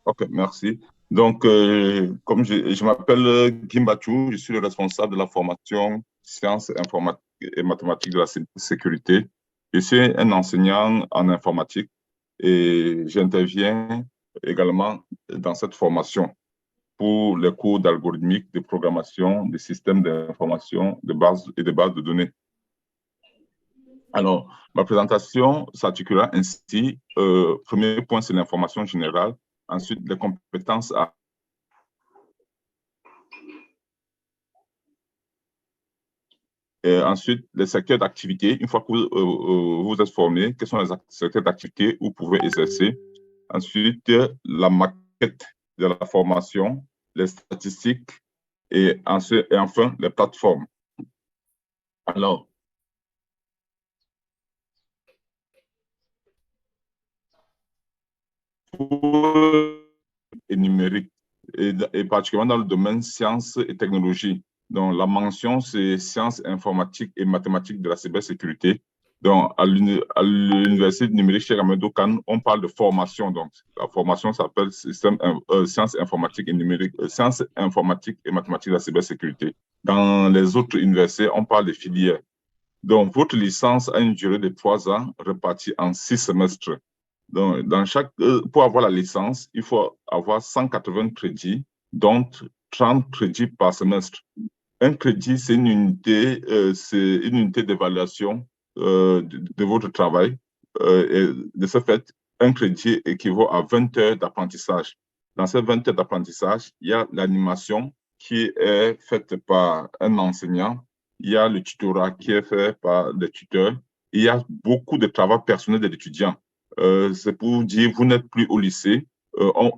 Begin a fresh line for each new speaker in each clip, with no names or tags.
Ok, merci. Donc, comme je m'appelle Gimbachou, je suis le responsable de la formation sciences informatiques et mathématiques de la sécurité. Je suis un enseignant en informatique et j'interviens également dans cette formation pour les cours d'algorithmique, de programmation, des systèmes d'information, de bases et de bases de données. Alors, ma présentation s'articulera ainsi. Premier point, c'est l'information générale. Ensuite, les compétences à Et ensuite, les secteurs d'activité, une fois que vous êtes formé, quels sont les secteurs d'activité où vous pouvez exercer. Ensuite, la maquette de la formation, les statistiques et enfin les plateformes. Alors, pour et numérique, et particulièrement dans le domaine sciences et technologies. Donc, la mention, c'est sciences informatiques et mathématiques de la cybersécurité. Donc, à l'Université numérique Cheikh Ahmadou Kane, on parle de formation. Donc, la formation s'appelle sciences informatiques et numériques, sciences informatiques et mathématiques de la cybersécurité. Dans les autres universités, on parle de filières. Donc, votre licence a une durée de 3 ans répartie en 6 semestres. Donc, pour avoir la licence, il faut avoir 180 crédits, dont 30 crédits par semestre. Un crédit, c'est une unité d'évaluation de votre travail. Et de ce fait, un crédit équivaut à 20 heures d'apprentissage. Dans ces 20 heures d'apprentissage, il y a l'animation qui est faite par un enseignant, il y a le tutorat qui est fait par des tuteurs, il y a beaucoup de travail personnel de l'étudiant. C'est pour dire, vous n'êtes plus au lycée,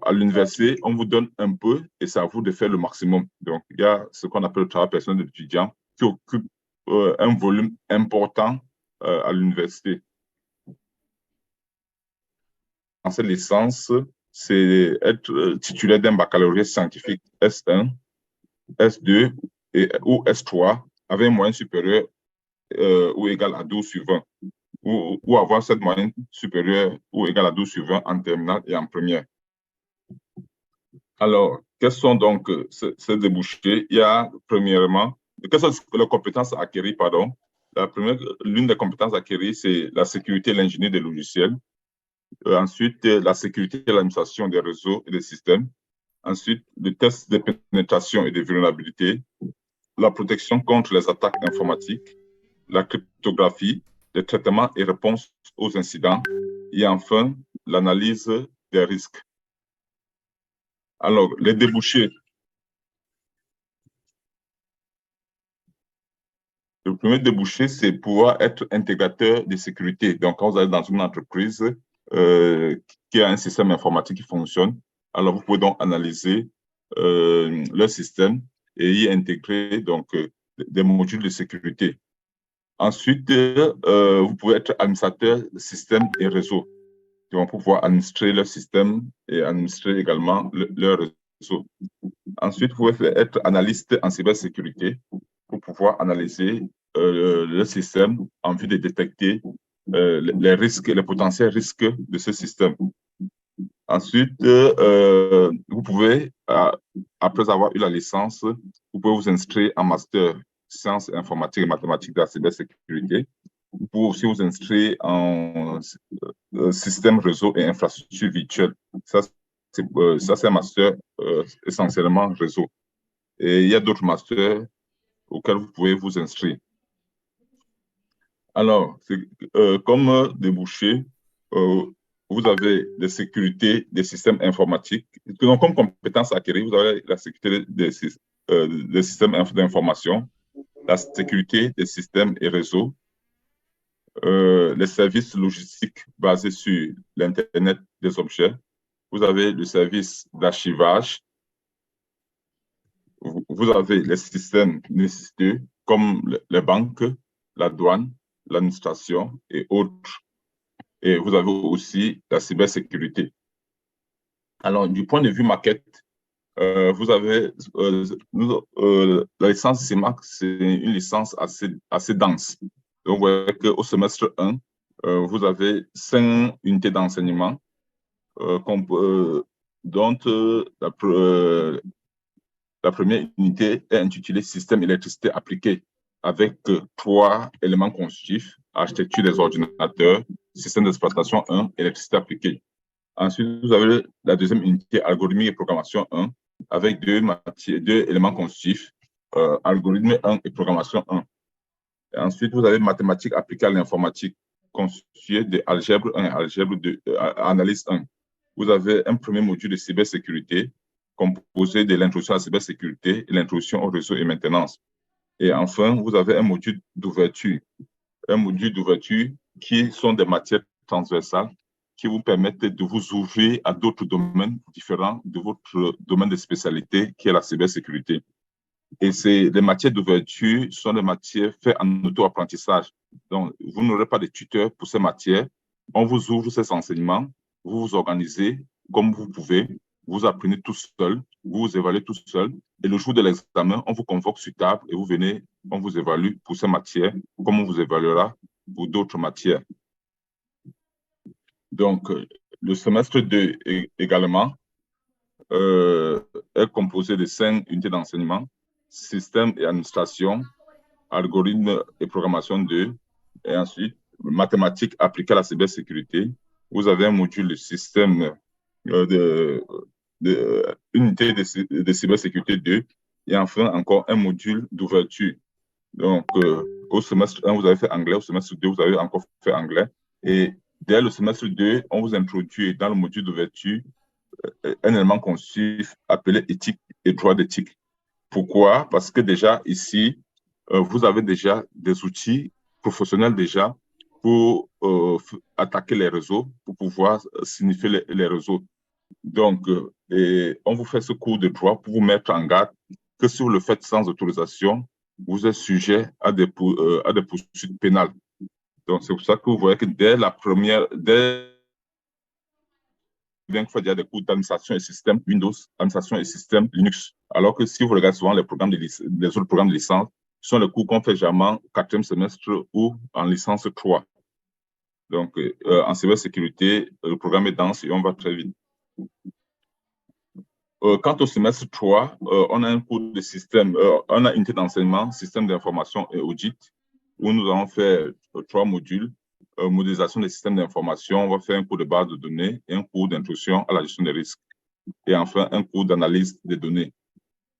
à l'université, on vous donne un peu et c'est à vous de faire le maximum. Donc, il y a ce qu'on appelle le travail personnel de l'étudiant qui occupe un volume important à l'université. En cette licence, c'est être titulaire d'un baccalauréat scientifique S1, S2 ou S3 avec une moyenne supérieure ou égale à 12 sur 20 ou avoir cette moyenne supérieure ou égale à 12 sur 20 en terminale et en première. Alors, quels sont donc ces débouchés? Il y a premièrement, quelles sont les compétences acquises, pardon? L'une des compétences acquises, c'est la sécurité et l'ingénierie des logiciels. Ensuite, la sécurité et l'administration des réseaux et des systèmes. Ensuite, le test de pénétration et de vulnérabilité, la protection contre les attaques informatiques, la cryptographie, les traitements et réponses aux incidents, et enfin, l'analyse des risques. Alors, les débouchés. Le premier débouché, c'est pouvoir être intégrateur de sécurité. Donc, quand vous allez dans une entreprise qui a un système informatique qui fonctionne, alors vous pouvez donc analyser le système et y intégrer donc des modules de sécurité. Ensuite, vous pouvez être administrateur de système et réseau. Donc, pour pouvoir administrer leur système et administrer également leur réseau. Ensuite, vous pouvez être analyste en cybersécurité pour pouvoir analyser le système en vue de détecter les risques, les potentiels risques de ce système. Ensuite, vous pouvez, après avoir eu la licence, vous pouvez vous inscrire en master sciences informatiques et mathématiques de la cybersécurité. Vous pouvez aussi vous inscrire en système réseau et infrastructure virtuelle. Ça, c'est un master essentiellement réseau. Et il y a d'autres masters auxquels vous pouvez vous inscrire. Alors, comme débouché, vous avez la sécurité des systèmes informatiques. Donc, comme compétence acquise, vous avez la sécurité des systèmes d'information, la sécurité des systèmes et réseaux, les services logistiques basés sur l'Internet des objets. Vous avez le service d'archivage. Vous avez les systèmes nécessiteux comme les banques, la douane, l'administration et autres. Et vous avez aussi la cybersécurité. Alors, du point de vue maquette, vous avez la licence CIMAC, c'est une licence assez dense. Donc, vous voyez qu'au semestre 1, vous avez 5 unités d'enseignement dont la première unité est intitulée Système électricité appliquée, avec 3 éléments constitutifs: architecture des ordinateurs, système d'exploitation 1, électricité appliquée. Ensuite, vous avez la deuxième unité, algorithmie et programmation 1, avec 2 éléments constitutifs, algorithme 1 et programmation 1. Et ensuite, vous avez mathématiques appliquées à l'informatique, constitué de algèbre 1 et algèbre 2, analyse 1. Vous avez un premier module de cybersécurité, composé de l'introduction à la cybersécurité et l'introduction au réseau et maintenance. Et enfin, vous avez un module d'ouverture. Un module d'ouverture qui sont des matières transversales qui vous permettent de vous ouvrir à d'autres domaines différents de votre domaine de spécialité qui est la cybersécurité. Et les matières d'ouverture sont des matières faites en auto-apprentissage. Donc, vous n'aurez pas de tuteur pour ces matières. On vous ouvre ces enseignements, vous vous organisez comme vous pouvez, vous apprenez tout seul, vous vous évaluez tout seul. Et le jour de l'examen, on vous convoque sur table et vous venez, on vous évalue pour ces matières, comme on vous évaluera pour d'autres matières. Donc, le semestre 2 également est composé de 5 unités d'enseignement: système et administration, algorithme et programmation 2, et ensuite mathématiques appliquées à la cybersécurité. Vous avez un module de système, unité de cybersécurité 2, et enfin encore un module d'ouverture. Donc, au semestre 1, vous avez fait anglais, au semestre 2, vous avez encore fait anglais, et dès le semestre 2, on vous introduit dans le module d'ouverture un élément constitutif appelé éthique et droit d'éthique. Pourquoi? Parce que déjà ici, vous avez déjà des outils professionnels déjà pour attaquer les réseaux, pour pouvoir signifier les réseaux. Donc, on vous fait ce cours de droit pour vous mettre en garde que si vous le faites sans autorisation, vous êtes sujet à des poursuites pénales. Donc, c'est pour ça que vous voyez que bien qu'il faut dire des cours d'administration et système Windows, administration et système Linux. Alors que si vous regardez souvent les autres programmes de licence, ce sont les cours qu'on fait généralement au 4e semestre ou en licence 3. Donc, en cybersécurité, le programme est dense et on va très vite. Quant au semestre 3, on a un cours de système, on a une unité d'enseignement, système d'information et audit, où nous allons faire 3 modules. Modélisation des systèmes d'information, on va faire un cours de base de données et un cours d'introduction à la gestion des risques. Et enfin, un cours d'analyse des données.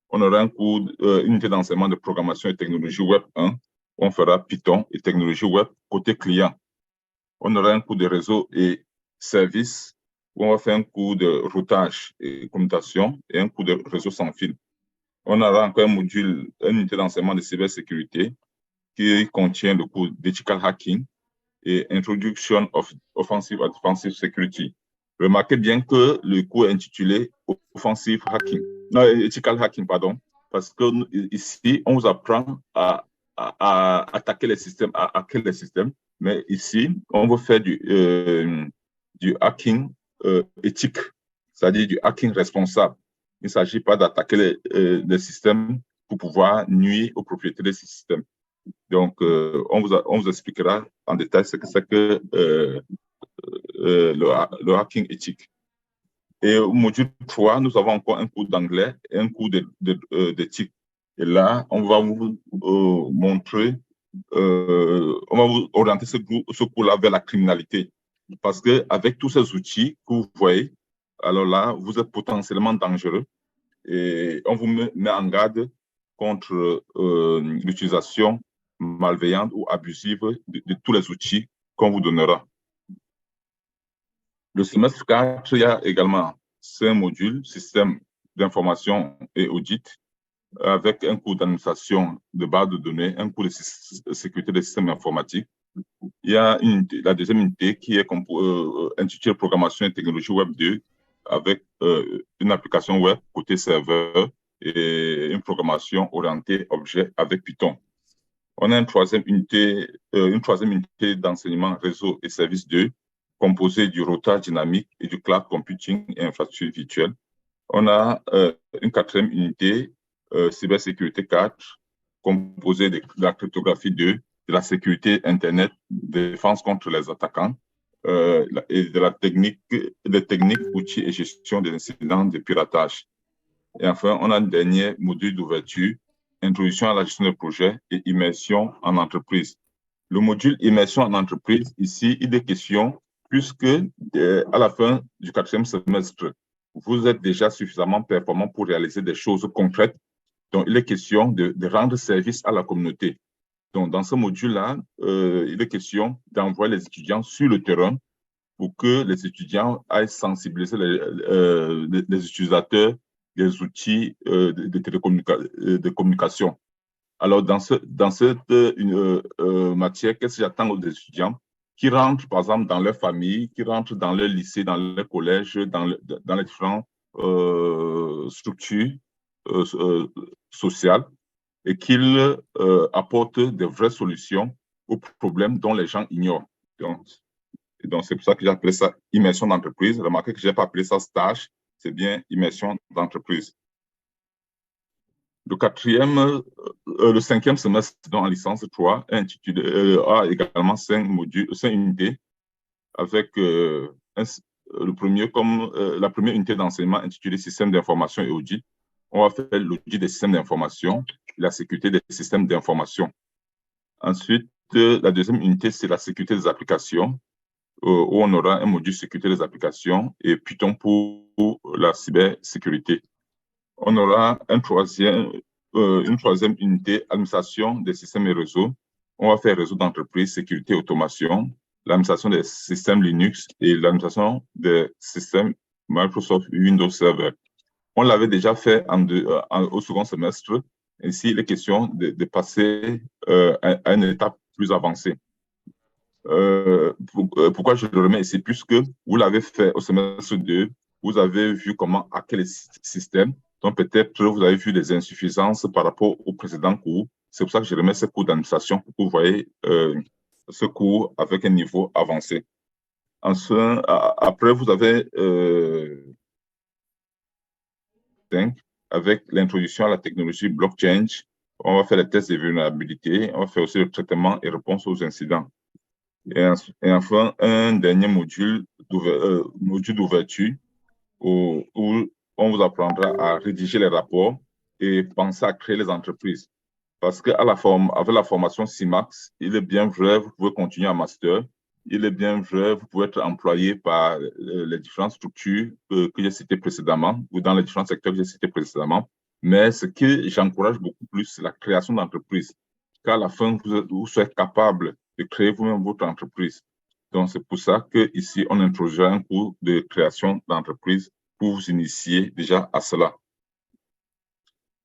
On aura un cours, une unité d'enseignement de programmation et technologie web 1, où on fera Python et technologie web côté client. On aura un cours de réseau et services, où on va faire un cours de routage et commutation et un cours de réseau sans fil. On aura encore un module, une unité d'enseignement de cybersécurité qui contient le cours d'ethical hacking et Introduction of Offensive and Defensive Security. Remarquez bien que le cours est intitulé Offensive Hacking, non, Ethical Hacking, pardon, parce que ici, on vous apprend à attaquer les systèmes, à hacker les systèmes, mais ici, on veut faire du hacking éthique, c'est-à-dire du hacking responsable. Il ne s'agit pas d'attaquer les systèmes pour pouvoir nuire aux propriétés de ces systèmes. Donc, on vous expliquera en détail ce que c'est que le hacking éthique. Et au module 3, nous avons encore un cours d'anglais et un cours d'éthique. Et là, on va vous montrer, on va vous orienter ce cours-là vers la criminalité. Parce qu'avec tous ces outils que vous voyez, alors là, vous êtes potentiellement dangereux et on vous met en garde contre l'utilisation malveillante ou abusive de tous les outils qu'on vous donnera. Le semestre 4, il y a également 5 modules, système d'information et audit, avec un cours d'administration de base de données, un cours de sécurité des systèmes informatiques. Il y a la deuxième unité qui est intitulée Programmation et technologie web 2, avec une application web côté serveur et une programmation orientée objet avec Python. On a une troisième unité d'enseignement réseau et services 2, composée du routage dynamique et du cloud computing et infrastructure virtuelle. On a une 4e unité, cybersécurité 4, composée de la cryptographie 2, de la sécurité Internet, de défense contre les attaquants, et de la technique, des techniques, outils et gestion des incidents de piratage. Et enfin, on a un dernier module d'ouverture, introduction à la gestion de projet et immersion en entreprise. Le module immersion en entreprise, ici, il est question, puisque à la fin du 4e semestre, vous êtes déjà suffisamment performant pour réaliser des choses concrètes. Donc, il est question de rendre service à la communauté. Donc, dans ce module-là, il est question d'envoyer les étudiants sur le terrain pour que les étudiants aillent sensibiliser les utilisateurs des outils de communication. Alors, dans cette matière, qu'est-ce que j'attends des étudiants qui rentrent, par exemple, dans leur famille, qui rentrent dans leur lycée, dans leur collège, dans les différentes structures sociales et qu'ils apportent des vraies solutions aux problèmes dont les gens ignorent. Donc, c'est pour ça que j'ai appelé ça immersion d'entreprise. Remarquez que je n'ai pas appelé ça stage, c'est bien immersion d'entreprise. Le 5e semestre en licence 3 a également 5 unités avec la première unité d'enseignement intitulée système d'information et audit. On va faire l'audit des systèmes d'information, la sécurité des systèmes d'information. Ensuite, la deuxième unité, c'est la sécurité des applications, où on aura un module sécurité des applications et Python pour la cybersécurité. On aura une troisième unité, administration des systèmes et réseaux. On va faire réseau d'entreprise, sécurité et automation, l'administration des systèmes Linux et l'administration des systèmes Microsoft Windows Server. On l'avait déjà fait au second semestre. Ici, il est question de passer à une étape plus avancée. Pourquoi je le remets ici? Puisque vous l'avez fait au semestre 2, vous avez vu comment hacker les systèmes. Donc, peut-être vous avez vu des insuffisances par rapport au précédent cours. C'est pour ça que je remets ce cours d'administration pour que vous voyez ce cours avec un niveau avancé. Ensuite, après, vous avez avec l'introduction à la technologie blockchain. On va faire les tests de vulnérabilité. On va faire aussi le traitement et réponse aux incidents. Et enfin, un dernier module d'ouverture où on vous apprendra à rédiger les rapports et penser à créer les entreprises. Parce qu'avec la formation CIMAX, il est bien vrai, vous pouvez continuer en master. Il est bien vrai, vous pouvez être employé par les différentes structures que j'ai citées précédemment ou dans les différents secteurs que j'ai cités précédemment. Mais ce que j'encourage beaucoup plus, c'est la création d'entreprises. Qu'à la fin, vous serez capable de créer vous-même votre entreprise. Donc, c'est pour ça qu'ici, on introduit un cours de création d'entreprise pour vous initier déjà à cela.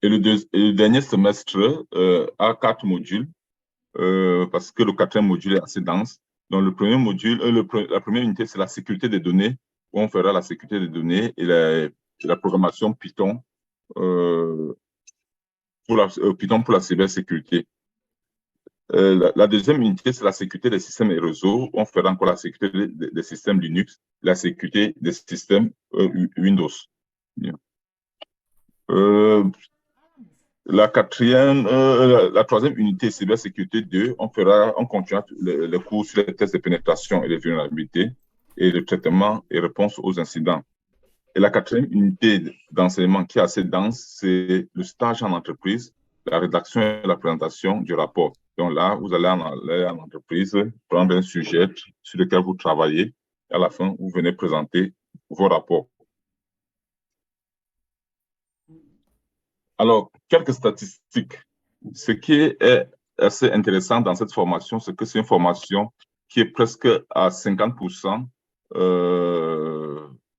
Et le dernier semestre a 4 modules, parce que le 4e module est assez dense. Donc, le premier module, la première unité, c'est la sécurité des données, où on fera la sécurité des données et la programmation Python, Python pour la cybersécurité. La deuxième unité, c'est la sécurité des systèmes et réseaux. On fera encore la sécurité des systèmes Linux, la sécurité des systèmes Windows. La 3e unité, cybersécurité 2, on continuera les cours sur les tests de pénétration et de vulnérabilité et le traitement et réponse aux incidents. Et la 4e unité d'enseignement qui est assez dense, c'est le stage en entreprise, la rédaction et la présentation du rapport. Donc là, vous allez en entreprise, prendre un sujet sur lequel vous travaillez, et à la fin, vous venez présenter vos rapports. Alors, quelques statistiques. Ce qui est assez intéressant dans cette formation, c'est que c'est une formation qui est presque à 50%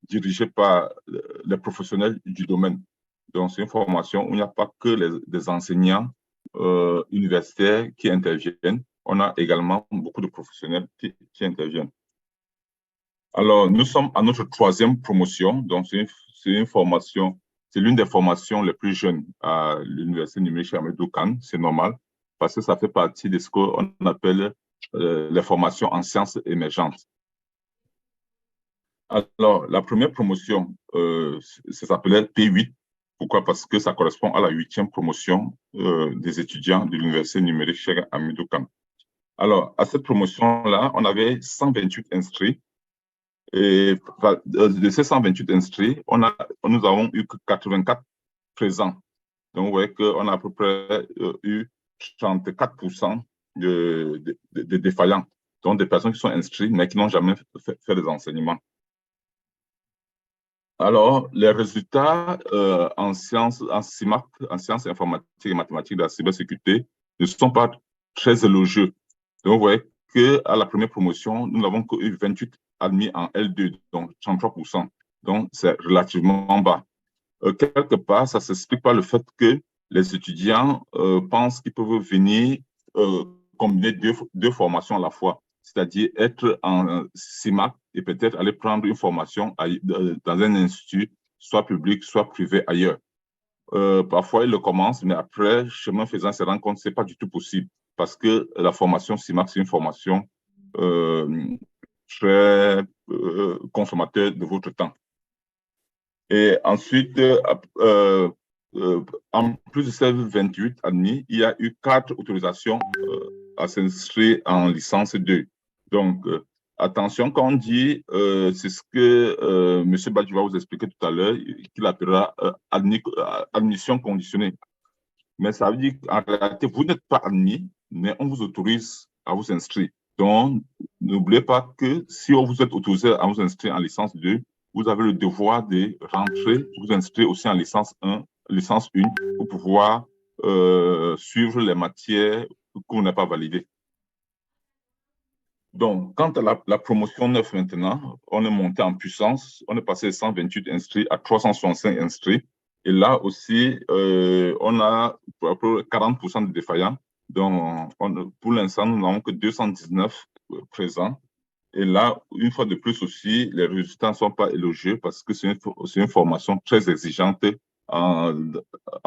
dirigée par les professionnels du domaine. Donc, c'est une formation où il n'y a pas que des enseignants universitaires qui interviennent. On a également beaucoup de professionnels qui interviennent. Alors, nous sommes à notre 3e promotion. Donc, c'est une formation, c'est l'une des formations les plus jeunes à l'Université numérique Cheikh Hamidou Kane. C'est normal parce que ça fait partie de ce qu'on appelle les formations en sciences émergentes. Alors, la première promotion, ça s'appelait P8. Pourquoi? Parce que ça correspond à la 8e promotion des étudiants de l'Université numérique Cheikh Hamidou Kane. Alors, à cette promotion-là, on avait 128 inscrits Et de ces 128 inscrits, nous avons eu que 84 présents. Donc, vous voyez qu'on a à peu près eu 34% de défaillants, donc des personnes qui sont inscrites, mais qui n'ont jamais fait des enseignements. Alors, les résultats en CIMAP, en sciences informatiques et mathématiques de la cybersécurité, ne sont pas très élogieux. Donc, vous voyez qu'à la première promotion, nous n'avons eu 28 admis en L2, donc 33%. Donc, c'est relativement bas. Quelque part, ça ne s'explique pas le fait que les étudiants pensent qu'ils peuvent venir combiner deux formations à la fois, c'est-à-dire être en CIMAC et peut-être aller prendre une formation dans un institut, soit public, soit privé ailleurs. Parfois, ils le commencent, mais après, chemin faisant, ils se rendent compte que ce n'est pas du tout possible parce que la formation CIMAC, c'est une formation très consommateur de votre temps. Et ensuite, en plus de ces 28 admis, il y a eu 4 autorisations à s'inscrire en licence 2. Donc, attention, quand on dit, c'est ce que M. Badji va vous expliquer tout à l'heure, qu'il appellera admission conditionnée. Mais ça veut dire qu'en réalité, vous n'êtes pas admis, mais on vous autorise à vous inscrire. Donc, n'oubliez pas que si on vous êtes autorisé à vous inscrire en licence 2, vous avez le devoir de rentrer, vous inscrire aussi en licence 1, licence 1, pour pouvoir suivre les matières que vous n'avez pas validées. Donc, quant à la promotion 9 maintenant, on est monté en puissance, on est passé de 128 inscrits à 365 inscrits. Et là aussi, on a à peu près 40% de défaillants. Donc, pour l'instant, nous n'avons que 219 présents. Et là, une fois de plus aussi, les résultats ne sont pas élogieux parce que c'est une formation très exigeante en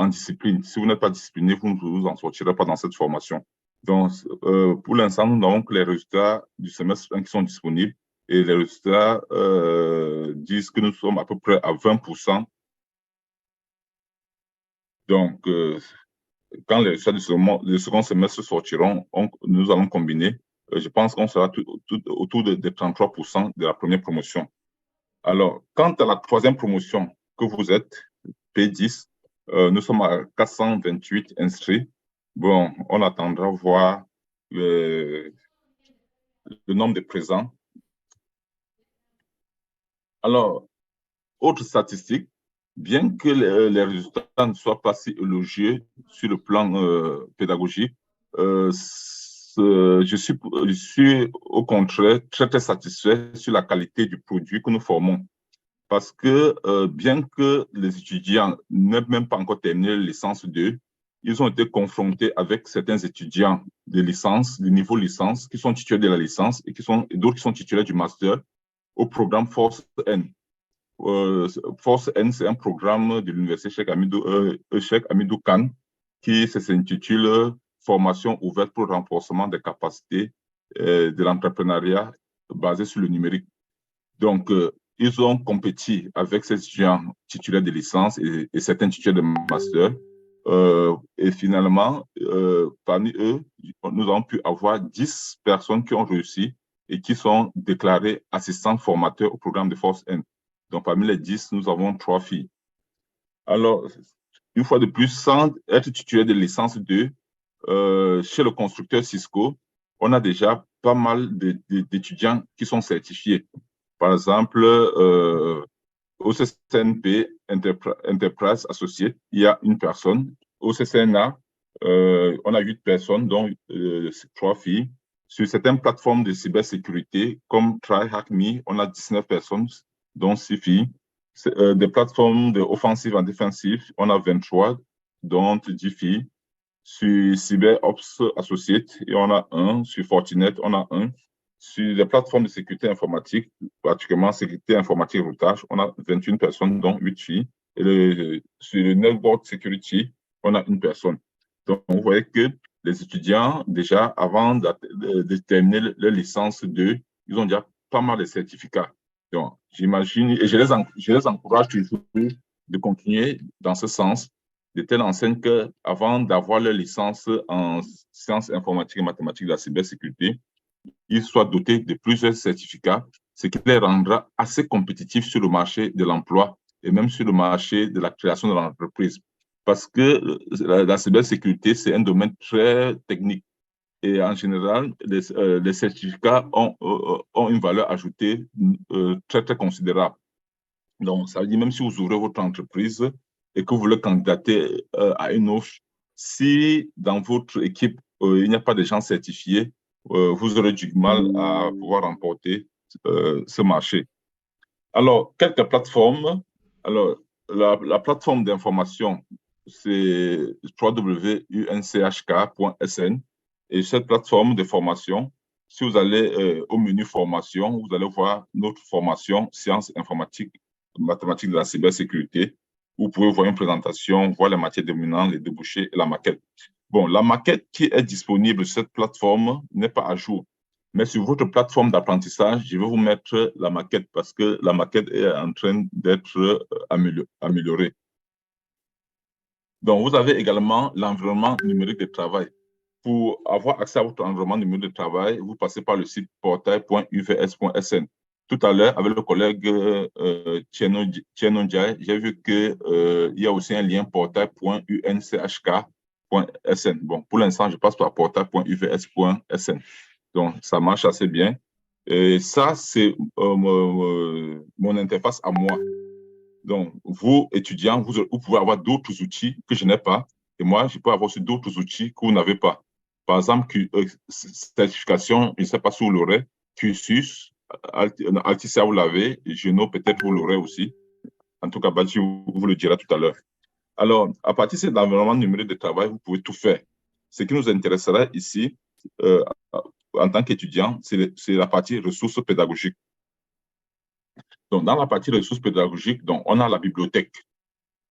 discipline. Si vous n'êtes pas discipliné, vous ne vous en sortirez pas dans cette formation. Donc, pour l'instant, nous n'avons que les résultats du semestre 1 qui sont disponibles et les résultats disent que nous sommes à peu près à 20%. Donc, quand les résultats du second semestre sortiront, nous allons combiner. Je pense qu'on sera autour de 33% de la première promotion. Alors, quant à la troisième promotion que vous êtes, P10, nous sommes à 428 inscrits. Bon, on attendra voir le nombre de présents. Alors, autre statistique, bien que les résultats ne soient pas si élogieux sur le plan pédagogique, je suis au contraire très satisfait sur la qualité du produit que nous formons. Parce que bien que les étudiants n'aient même pas encore terminé la licence 2, ils ont été confrontés avec certains étudiants de licence, de niveau licence, qui sont titulaires de la licence et d'autres qui sont titulaires du master au programme Force N. Force N, c'est un programme de l'université Cheikh Hamidou Kane qui s'intitule Formation ouverte pour le renforcement des capacités de l'entrepreneuriat basé sur le numérique. Donc, ils ont compétit avec ces étudiants titulaires de licence et certains titulaires de master. Et finalement, parmi eux, nous avons pu avoir 10 personnes qui ont réussi et qui sont déclarées assistants formateurs au programme de Force N. Donc, parmi les 10, nous avons 3 filles. Alors, une fois de plus, sans être titulaire de licence 2, chez le constructeur Cisco, on a déjà pas mal d'étudiants qui sont certifiés. Par exemple, au CCNP Enterprise Associate, il y a une personne. Au CCNA, on a 8 personnes, dont 3 filles. Sur certaines plateformes de cybersécurité, comme TryHackMe, on a 19 personnes, dont 6 filles. Des plateformes de offensive en défensive, on a 23, dont 10 filles. Sur CyberOps Associate, et on a 1. Sur Fortinet, on a 1. Sur les plateformes de sécurité informatique, particulièrement sécurité informatique et routage, on a 21 personnes, dont 8 filles. Et sur le Network Security, on a 1 personne. Donc, vous voyez que les étudiants, déjà, avant de terminer leur licence 2, ils ont déjà pas mal de certificats. Donc, j'imagine, et je les encourage toujours de continuer dans ce sens, de telle enseigne qu'avant d'avoir leur licence en sciences informatiques et mathématiques de la cybersécurité, ils soient dotés de plusieurs certificats ce qui les rendra assez compétitifs sur le marché de l'emploi et même sur le marché de la création de l'entreprise. Parce que la cybersécurité, c'est un domaine très technique. Et en général, les certificats ont une valeur ajoutée très, très considérable. Donc, ça veut dire même si vous ouvrez votre entreprise et que vous voulez candidater à une offre, si dans votre équipe, il n'y a pas de gens certifiés, vous aurez du mal à pouvoir remporter ce marché. Alors, quelques plateformes. Alors, la plateforme d'information, c'est www.unchk.sn. Et cette plateforme de formation, si vous allez au menu formation, vous allez voir notre formation sciences informatiques, mathématiques de la cybersécurité. Vous pouvez voir une présentation, voir les matières dominantes, les débouchés et la maquette. Bon, la maquette qui est disponible sur cette plateforme n'est pas à jour. Mais sur votre plateforme d'apprentissage, je vais vous mettre la maquette parce que la maquette est en train d'être améliorée. Donc, vous avez également l'environnement numérique de travail. Pour avoir accès à votre environnement numérique de travail, vous passez par le site portail.uvs.sn. Tout à l'heure, avec le collègue Tienon Ndiaye, j'ai vu qu'il y a aussi un lien portail.unchk.sn. Bon, pour l'instant, je passe par portail.uvs.sn. Donc, ça marche assez bien. Et ça, c'est mon interface à moi. Donc, vous, étudiants, vous pouvez avoir d'autres outils que je n'ai pas. Et moi, je peux avoir aussi d'autres outils que vous n'avez pas. Par exemple, certification, je ne sais pas si vous l'aurez. Cursus, Altissia, vous l'avez. Geno, peut-être vous l'aurez aussi. En tout cas, Badji vous le dira tout à l'heure. Alors, à partir de cet environnement numérique de travail, vous pouvez tout faire. Ce qui nous intéressera ici, en tant qu'étudiant, c'est la partie ressources pédagogiques. Donc, dans la partie ressources pédagogiques, donc, on a la bibliothèque.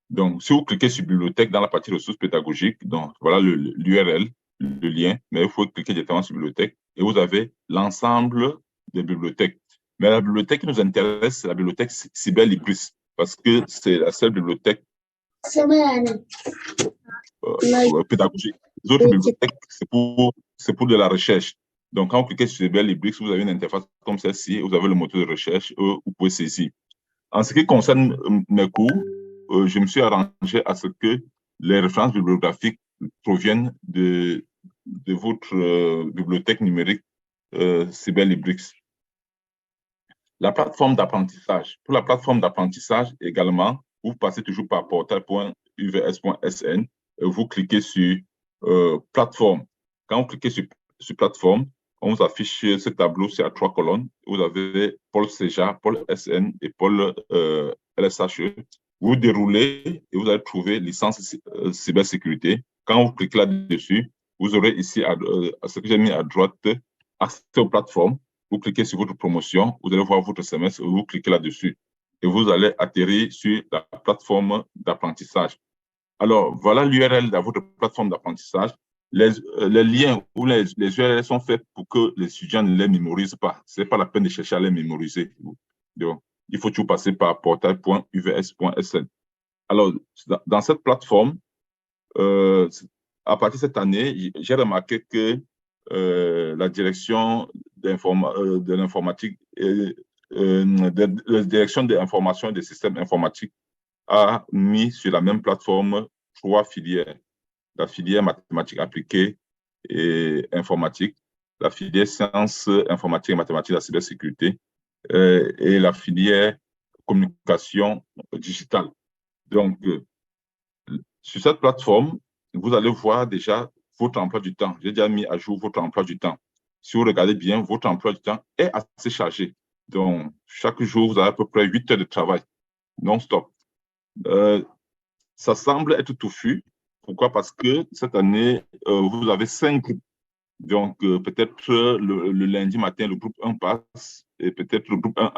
Donc, si vous cliquez sur bibliothèque dans la partie ressources pédagogiques, donc voilà l'URL, le lien, mais il faut cliquer directement sur bibliothèque et vous avez l'ensemble des bibliothèques. Mais la bibliothèque qui nous intéresse, c'est la bibliothèque Cyberlibris parce que c'est la seule bibliothèque pédagogique. Les autres bibliothèques, c'est pour de la recherche. Donc, quand vous cliquez sur Cyberlibris, vous avez une interface comme celle-ci, vous avez le moteur de recherche, vous pouvez saisir. En ce qui concerne mes cours, je me suis arrangé à ce que les références bibliographiques proviennent de votre bibliothèque numérique Cyberlibris. La plateforme d'apprentissage. Pour la plateforme d'apprentissage également, vous passez toujours par portail.uvs.sn et vous cliquez sur plateforme. Quand vous cliquez sur plateforme, on vous affiche ce tableau, c'est à 3 colonnes. Vous avez Pôle CEJA, Pôle SN et Pôle LSHE. Vous déroulez et vous allez trouver licence cybersécurité. Quand vous cliquez là-dessus, vous aurez ici, ce que j'ai mis à droite, accès aux plateformes. Vous cliquez sur votre promotion, vous allez voir votre semestre, vous cliquez là-dessus et vous allez atterrir sur la plateforme d'apprentissage. Alors, voilà l'URL de votre plateforme d'apprentissage. Les liens ou les URL sont faits pour que les étudiants ne les mémorisent pas. Ce n'est pas la peine de chercher à les mémoriser. Donc, il faut toujours passer par portail.uvs.sn. Alors, dans cette plateforme, à partir de cette année, j'ai remarqué que la direction de l'informatique, la direction de l'information et des systèmes informatiques a mis sur la même plateforme 3 filières. La filière mathématiques appliquées et informatique, la filière sciences informatiques et mathématiques de la cybersécurité et la filière communication digitale. Donc, sur cette plateforme, vous allez voir déjà votre emploi du temps. J'ai déjà mis à jour votre emploi du temps. Si vous regardez bien, votre emploi du temps est assez chargé. Donc, chaque jour, vous avez à peu près 8 heures de travail non-stop. Ça semble être touffu. Pourquoi? Parce que cette année, vous avez 5 groupes. Donc, peut-être le lundi matin, le groupe 1 passe, et peut-être le groupe 1,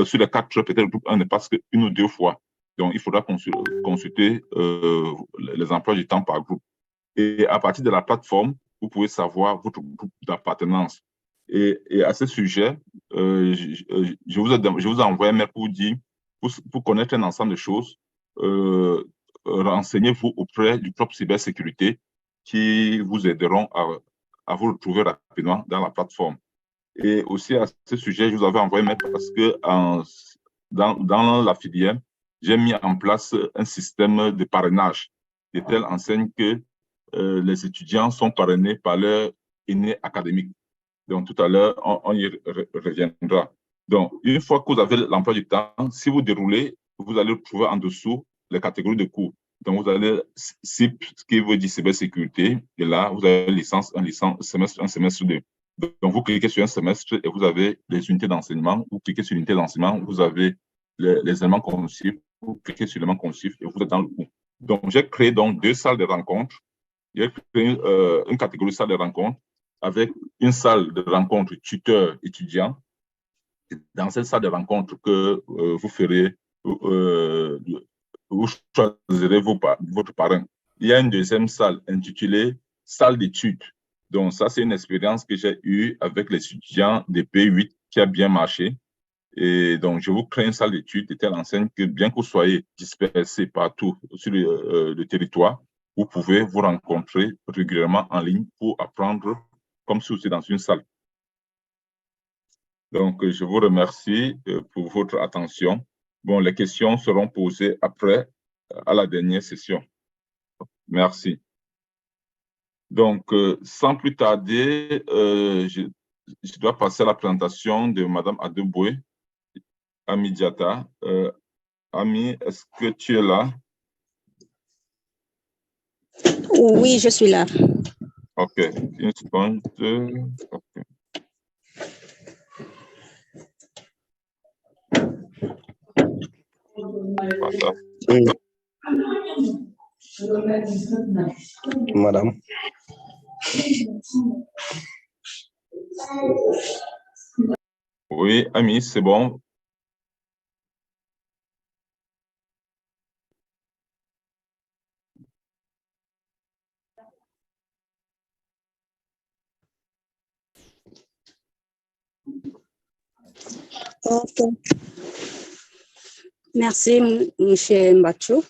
sur les 4, peut-être le groupe 1 ne passe qu'une ou 2 fois. Donc, il faudra consulter les emplois du temps par groupe. Et à partir de la plateforme, vous pouvez savoir votre groupe d'appartenance. Et à ce sujet, je vous ai envoyé un mail pour vous dire, pour connaître un ensemble de choses, renseignez-vous auprès du propre cybersécurité qui vous aideront à vous retrouver rapidement dans la plateforme. Et aussi à ce sujet, je vous avais envoyé un mail parce que dans la filière, j'ai mis en place un système de parrainage de telle enseigne que les étudiants sont parrainés par leur aîné académique. Donc, tout à l'heure, on y reviendra. Donc, une fois que vous avez l'emploi du temps, si vous déroulez, vous allez trouver en dessous les catégories de cours. Donc, vous allez CIP, ce qui veut dire cybersécurité, et là, vous avez licence, semestre 1, semestre 2. Donc, vous cliquez sur un semestre et vous avez les unités d'enseignement. Vous cliquez sur l'unité d'enseignement, vous avez les éléments conçus. Vous cliquez sur l'élément conçu et vous êtes dans le cours. Donc, j'ai créé donc 2 salles de rencontre. J'ai créé une catégorie de salle de rencontre avec une salle de rencontre tuteur-étudiant. Dans cette salle de rencontre que vous ferez, vous choisirez votre parrain. Il y a une deuxième salle intitulée salle d'études. Donc, ça, c'est une expérience que j'ai eue avec les étudiants des P8 qui a bien marché. Et donc, je vous crée une salle d'études de telle enseigne que bien que vous soyez dispersés partout sur le territoire, vous pouvez vous rencontrer régulièrement en ligne pour apprendre comme si vous étiez dans une salle. Donc, je vous remercie pour votre attention. Bon, les questions seront posées après, à la dernière session. Merci. Donc, sans plus tarder, je dois passer à la présentation de Mme Adeboué Amidiata. Ami, est-ce que tu es là?
Oui, je suis là.
OK. Une seconde. OK. Voilà.
Madame.
Oui, Ami, c'est bon.
Okay. Merci, M. Mbachou.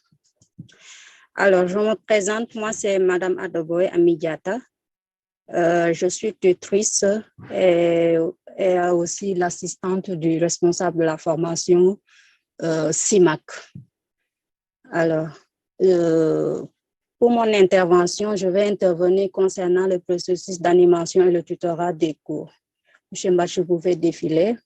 Alors, je me présente, moi, c'est Mme Adeboué Amidiata. Je suis tutrice et aussi l'assistante du responsable de la formation CIMAC. Alors, pour mon intervention, je vais intervenir concernant le processus d'animation et le tutorat des cours. M. Mbachou, vous pouvez défiler.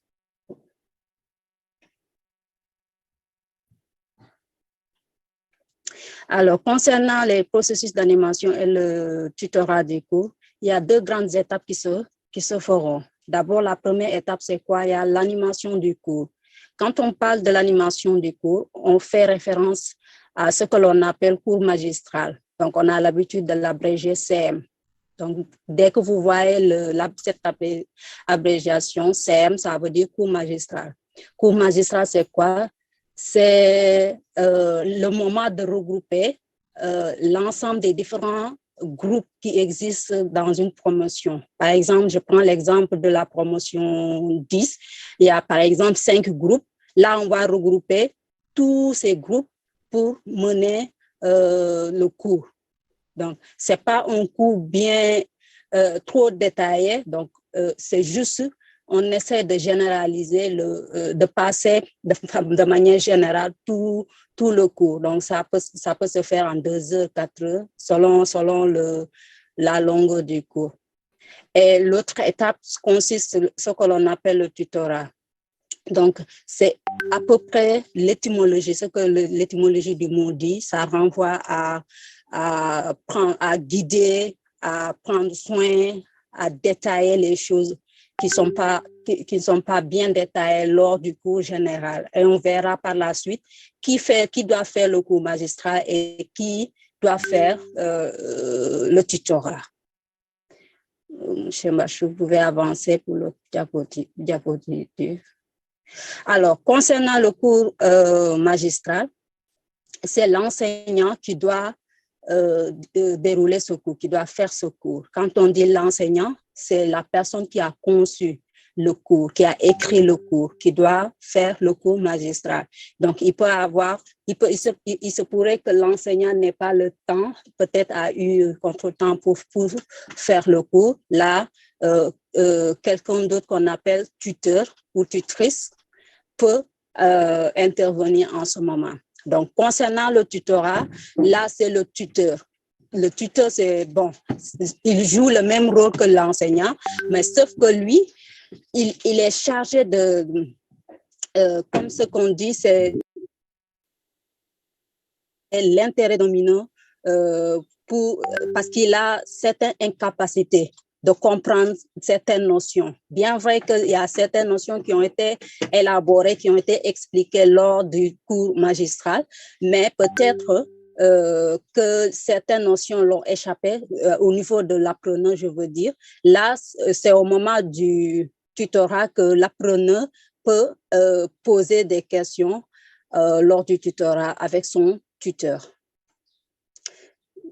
Alors, concernant les processus d'animation et le tutorat des cours, il y a 2 grandes étapes qui se feront. D'abord, la première étape, c'est quoi? Il y a l'animation du cours. Quand on parle de l'animation du cours, on fait référence à ce que l'on appelle cours magistral. Donc, on a l'habitude de l'abréger CM. Donc, dès que vous voyez cette abrégiation CM, ça veut dire cours magistral. Cours magistral, c'est quoi? C'est le moment de regrouper l'ensemble des différents groupes qui existent dans une promotion. Par exemple, je prends l'exemple de la promotion 10. Il y a par exemple 5 groupes. Là, on va regrouper tous ces groupes pour mener le cours. Donc, ce n'est pas un cours bien trop détaillé. Donc, c'est juste... on essaie de généraliser, de passer de manière générale tout le cours. Donc, ça peut se faire en 2 heures, 4 heures, selon la longueur du cours. Et l'autre étape consiste en ce que l'on appelle le tutorat. Donc, c'est à peu près l'étymologie, ce que l'étymologie du mot dit, ça renvoie à guider, à prendre soin, à détailler les choses qui ne sont pas bien détaillées lors du cours général. Et on verra par la suite qui doit faire le cours magistral et qui doit faire le tutorat. Monsieur Mbachou, vous pouvez avancer pour le diapositive. Alors, concernant le cours magistral, c'est l'enseignant qui doit dérouler ce cours, qui doit faire ce cours. Quand on dit l'enseignant, c'est la personne qui a conçu le cours, qui a écrit le cours, qui doit faire le cours magistral. Donc, il se pourrait que l'enseignant n'ait pas le temps, peut-être a eu contretemps pour faire le cours. Là, quelqu'un d'autre qu'on appelle tuteur ou tutrice peut intervenir en ce moment. Donc, concernant le tutorat, là, c'est le tuteur. Le tuteur, c'est bon, il joue le même rôle que l'enseignant, mais sauf que lui, il est chargé de, comme ce qu'on dit, c'est l'intérêt dominant parce qu'il a certaines incapacités de comprendre certaines notions. Bien vrai qu'il y a certaines notions qui ont été élaborées, qui ont été expliquées lors du cours magistral, mais peut-être que certaines notions l'ont échappé au niveau de l'apprenant, je veux dire. Là, c'est au moment du tutorat que l'apprenant peut poser des questions lors du tutorat avec son tuteur.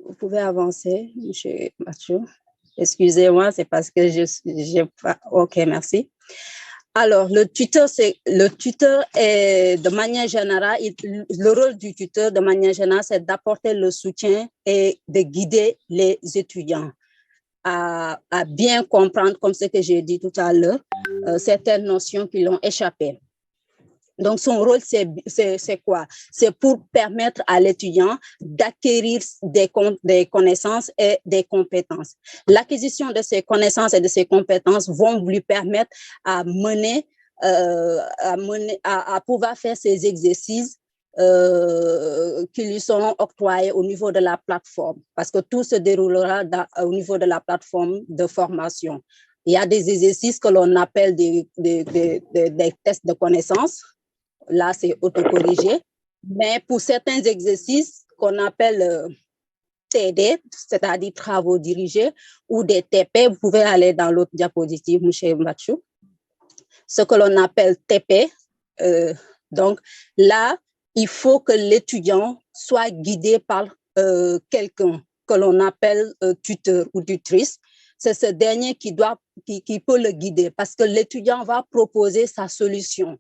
Vous pouvez avancer, M. Mathieu. Excusez-moi, c'est parce que j'ai pas... OK, merci. Alors, le tuteur est, de manière générale, le rôle du tuteur, de manière générale, c'est d'apporter le soutien et de guider les étudiants à bien comprendre, comme ce que j'ai dit tout à l'heure, certaines notions qui l'ont échappé. Donc, son rôle, c'est quoi? C'est pour permettre à l'étudiant d'acquérir des connaissances et des compétences. L'acquisition de ces connaissances et de ces compétences vont lui permettre à pouvoir faire ces exercices qui lui seront octroyés au niveau de la plateforme, parce que tout se déroulera au niveau de la plateforme de formation. Il y a des exercices que l'on appelle des tests de connaissances. Là, c'est autocorrigé. Mais pour certains exercices qu'on appelle TD, c'est-à-dire travaux dirigés, ou des TP, vous pouvez aller dans l'autre diapositive, M. Mathieu. Ce que l'on appelle TP. Donc, là, il faut que l'étudiant soit guidé par quelqu'un que l'on appelle tuteur ou tutrice. C'est ce dernier qui peut le guider parce que l'étudiant va proposer sa solution.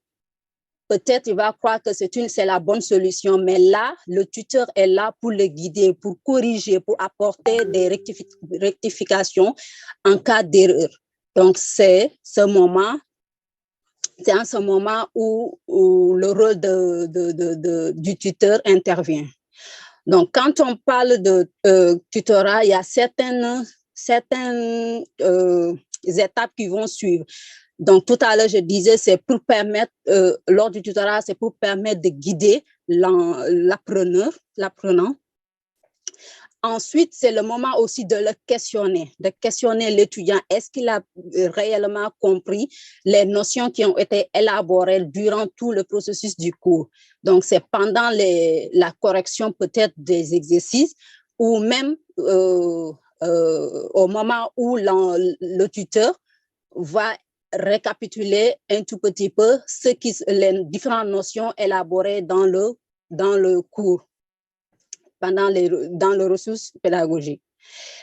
Peut-être il va croire que c'est la bonne solution, mais là, le tuteur est là pour le guider, pour corriger, pour apporter des rectifications en cas d'erreur. Donc, c'est en ce moment où le rôle du tuteur intervient. Donc, quand on parle de tutorat, il y a certaines étapes qui vont suivre. Donc, tout à l'heure, je disais, c'est pour permettre, lors du tutorat, c'est pour permettre de guider l'apprenant. Ensuite, c'est le moment aussi de questionner l'étudiant. Est-ce qu'il a réellement compris les notions qui ont été élaborées durant tout le processus du cours? Donc, c'est pendant la correction peut-être des exercices ou même au moment où le tuteur va récapituler un tout petit peu les différentes notions élaborées dans le cours, dans le ressources pédagogiques.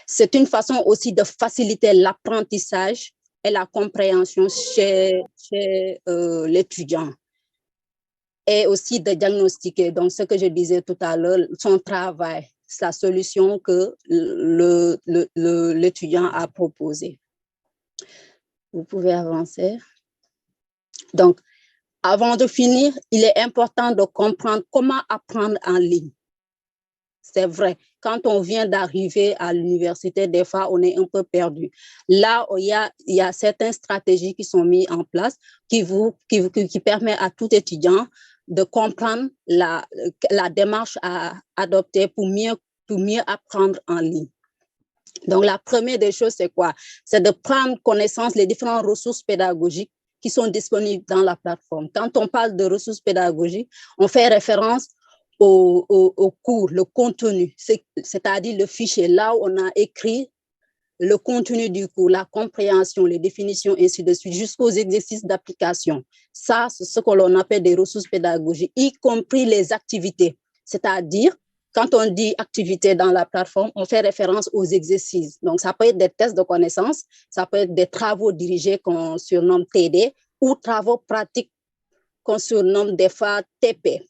C'est une façon aussi de faciliter l'apprentissage et la compréhension chez l'étudiant et aussi de diagnostiquer, donc ce que je disais tout à l'heure, son travail, la solution que l'étudiant a proposée. Vous pouvez avancer. Donc, avant de finir, il est important de comprendre comment apprendre en ligne. C'est vrai, quand on vient d'arriver à l'université, des fois, on est un peu perdu. Là, il y a certaines stratégies qui sont mises en place qui permettent à tout étudiant de comprendre la démarche à adopter pour mieux apprendre en ligne. Donc, la première des choses, c'est quoi? C'est de prendre connaissance des différentes ressources pédagogiques qui sont disponibles dans la plateforme. Quand on parle de ressources pédagogiques, on fait référence au cours, le contenu, c'est-à-dire le fichier, là où on a écrit le contenu du cours, la compréhension, les définitions, ainsi de suite, jusqu'aux exercices d'application. Ça, c'est ce que l'on appelle des ressources pédagogiques, y compris les activités, c'est-à-dire quand on dit activité dans la plateforme, on fait référence aux exercices. Donc, ça peut être des tests de connaissances, ça peut être des travaux dirigés qu'on surnomme TD ou travaux pratiques qu'on surnomme des fois TP.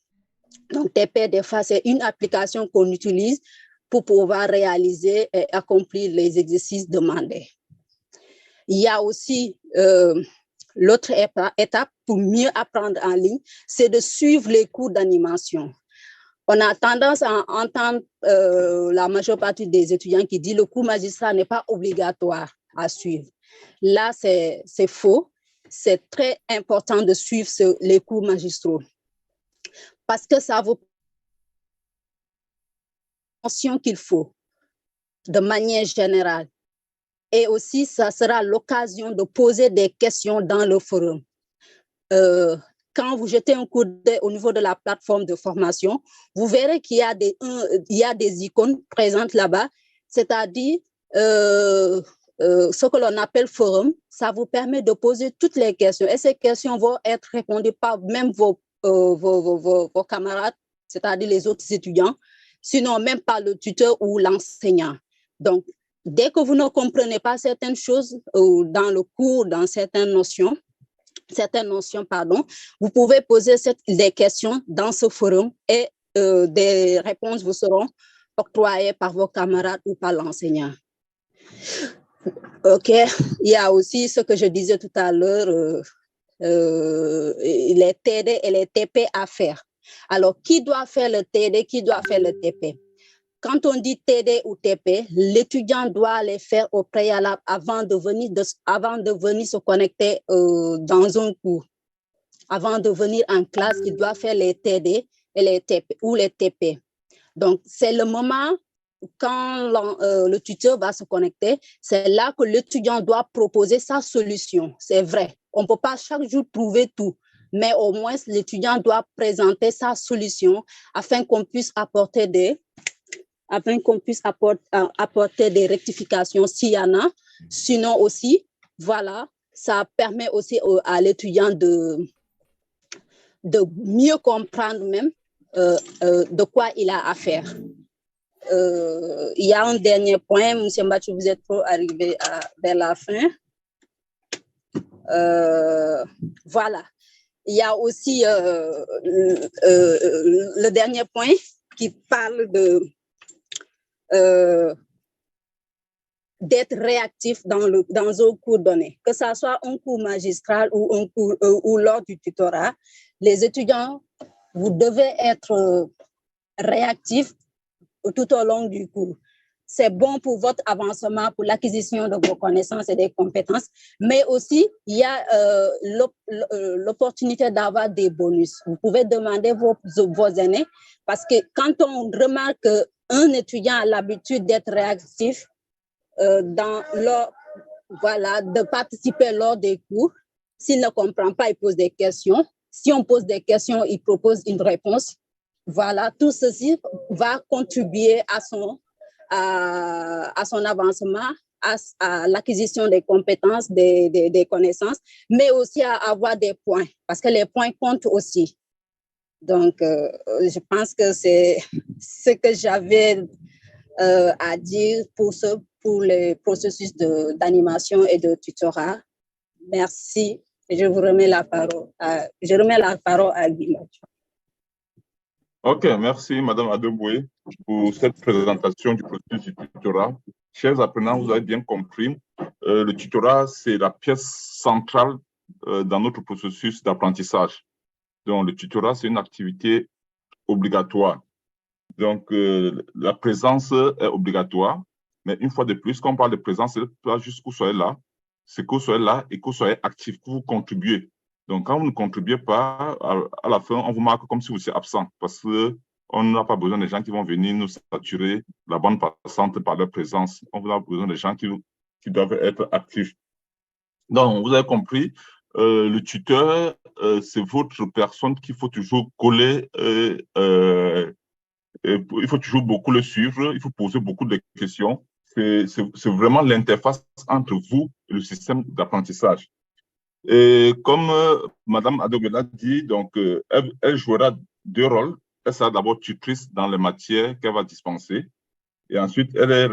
Donc, TP, des fois, c'est une application qu'on utilise pour pouvoir réaliser et accomplir les exercices demandés. Il y a aussi l'autre étape pour mieux apprendre en ligne, c'est de suivre les cours d'animation. On a tendance à entendre la majeure partie des étudiants qui disent que le cours magistral n'est pas obligatoire à suivre. Là, c'est faux. C'est très important de suivre les cours magistraux parce que ça vous attention qu'il faut de manière générale. Et aussi, ça sera l'occasion de poser des questions dans le forum. Quand vous jetez un coup d'œil au niveau de la plateforme de formation, vous verrez qu'il y a des icônes présentes là-bas, c'est-à-dire ce que l'on appelle forum. Ça vous permet de poser toutes les questions et ces questions vont être répondues par même vos camarades, c'est-à-dire les autres étudiants, sinon même par le tuteur ou l'enseignant. Donc, dès que vous ne comprenez pas certaines choses dans le cours, dans certaines notions, vous pouvez poser des questions dans ce forum et des réponses vous seront octroyées par vos camarades ou par l'enseignant. OK. Il y a aussi ce que je disais tout à l'heure, les TD et les TP à faire. Alors, qui doit faire le TD, qui doit faire le TP? Quand on dit TD ou TP, l'étudiant doit les faire au préalable avant de venir se connecter dans un cours. Avant de venir en classe, il doit faire les TD et les TP ou les TP. Donc, c'est le moment quand le tuteur va se connecter, c'est là que l'étudiant doit proposer sa solution. C'est vrai, on ne peut pas chaque jour trouver tout, mais au moins l'étudiant doit présenter sa solution afin qu'on puisse apporter des rectifications s'il y en a. Sinon aussi, voilà, ça permet aussi à l'étudiant de mieux comprendre même de quoi il a à faire. Il y a un dernier point, M. Mbachu, vous êtes arrivé vers la fin. Voilà. Il y a aussi le dernier point qui parle d'être réactif dans un cours donné, que ce soit un cours magistral ou un cours ou lors du tutorat. Les étudiants, vous devez être réactifs tout au long du cours. C'est bon pour votre avancement, pour l'acquisition de vos connaissances et des compétences, mais aussi, il y a l'opportunité d'avoir des bonus. Vous pouvez demander vos aînés, parce que quand on remarque qu'un étudiant a l'habitude d'être réactif, de participer lors des cours, s'il ne comprend pas, il pose des questions. Si on pose des questions, il propose une réponse. Voilà, tout ceci va contribuer à son avancement, à l'acquisition des compétences, des connaissances, mais aussi à avoir des points, parce que les points comptent aussi. Donc, je pense que c'est ce que j'avais à dire pour les processus d'animation et de tutorat. Merci. Et je vous remets la parole. Je remets la parole à Guy.
OK, merci Madame Adeboué pour cette présentation du processus du tutorat. Chers apprenants, vous avez bien compris, le tutorat, c'est la pièce centrale dans notre processus d'apprentissage. Donc, le tutorat, c'est une activité obligatoire. Donc, la présence est obligatoire, mais une fois de plus, quand on parle de présence, c'est pas juste que vous soyez là, c'est que vous soyez là et que vous soyez actif, que vous contribuez. Donc, quand vous ne contribuez pas, à la fin, on vous marque comme si vous étiez absent parce qu'on n'a pas besoin des gens qui vont venir nous saturer la bande passante par leur présence. On a besoin des gens qui doivent être actifs. Donc, vous avez compris, le tuteur, c'est votre personne qu'il faut toujours coller, il faut toujours beaucoup le suivre, il faut poser beaucoup de questions. C'est vraiment l'interface entre vous et le système d'apprentissage. Et comme Madame Adeboué l'a dit, donc, elle jouera deux rôles. Elle sera d'abord tutrice dans les matières qu'elle va dispenser. Et ensuite, elle est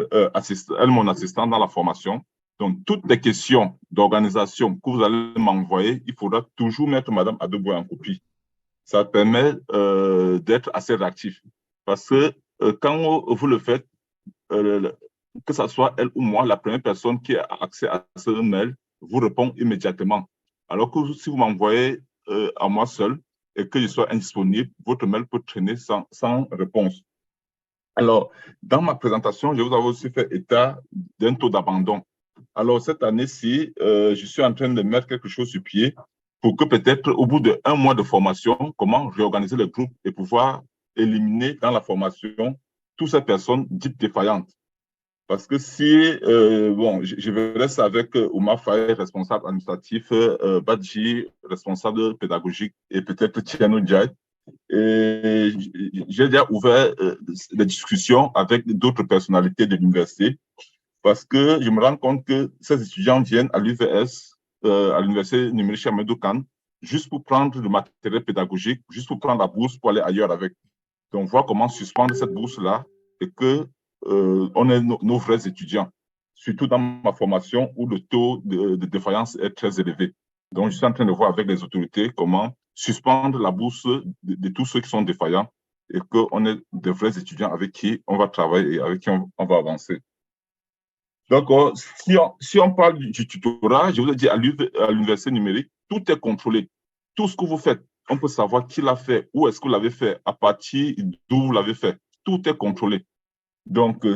mon assistante dans la formation. Donc, toutes les questions d'organisation que vous allez m'envoyer, il faudra toujours mettre Madame Adeboué en copie. Ça permet d'être assez réactif. Parce que quand vous le faites, que ce soit elle ou moi, la première personne qui a accès à ce mail vous répond immédiatement. Alors que si vous m'envoyez à moi seul et que je sois indisponible, votre mail peut traîner sans réponse. Alors, dans ma présentation, je vous avais aussi fait état d'un taux d'abandon. Alors, cette année-ci, je suis en train de mettre quelque chose sur pied pour que peut-être au bout d'1 mois de formation, comment réorganiser le groupe et pouvoir éliminer dans la formation toutes ces personnes dites défaillantes. Parce que si, bon, je verrai ça avec Oumar Faye, responsable administratif, Badji, responsable pédagogique, et peut-être Tiano Ndiaye. Et j'ai déjà ouvert des discussions avec d'autres personnalités de l'université parce que je me rends compte que ces étudiants viennent à l'UVS, à l'université numérique Amadou Kane, juste pour prendre le matériel pédagogique, juste pour prendre la bourse pour aller ailleurs avec. Donc, voir comment suspendre cette bourse-là et que on ait nos vrais étudiants, surtout dans ma formation où le taux de défaillance est très élevé. Donc, je suis en train de voir avec les autorités comment suspendre la bourse de tous ceux qui sont défaillants et qu'on ait de vrais étudiants avec qui on va travailler et avec qui on va avancer. Donc, si on parle du tutorat, je vous ai dit à l'université numérique, tout est contrôlé. Tout ce que vous faites, on peut savoir qui l'a fait, où est-ce que vous l'avez fait, à partir d'où vous l'avez fait. Tout est contrôlé. Donc,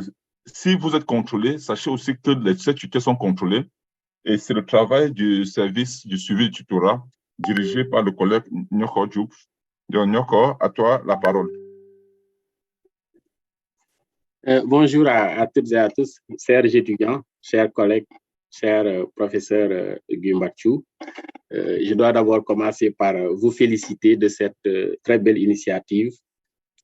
si vous êtes contrôlé, sachez aussi que ces tuteurs sont contrôlés. Et c'est le travail du service du suivi du tutorat dirigé par le collègue Nyoko Diouf. Donc, Nyoko, à toi la parole.
Bonjour à toutes et à tous, chers étudiants, chers collègues, chers professeurs Guimbachou. Je dois d'abord commencer par vous féliciter de cette très belle initiative.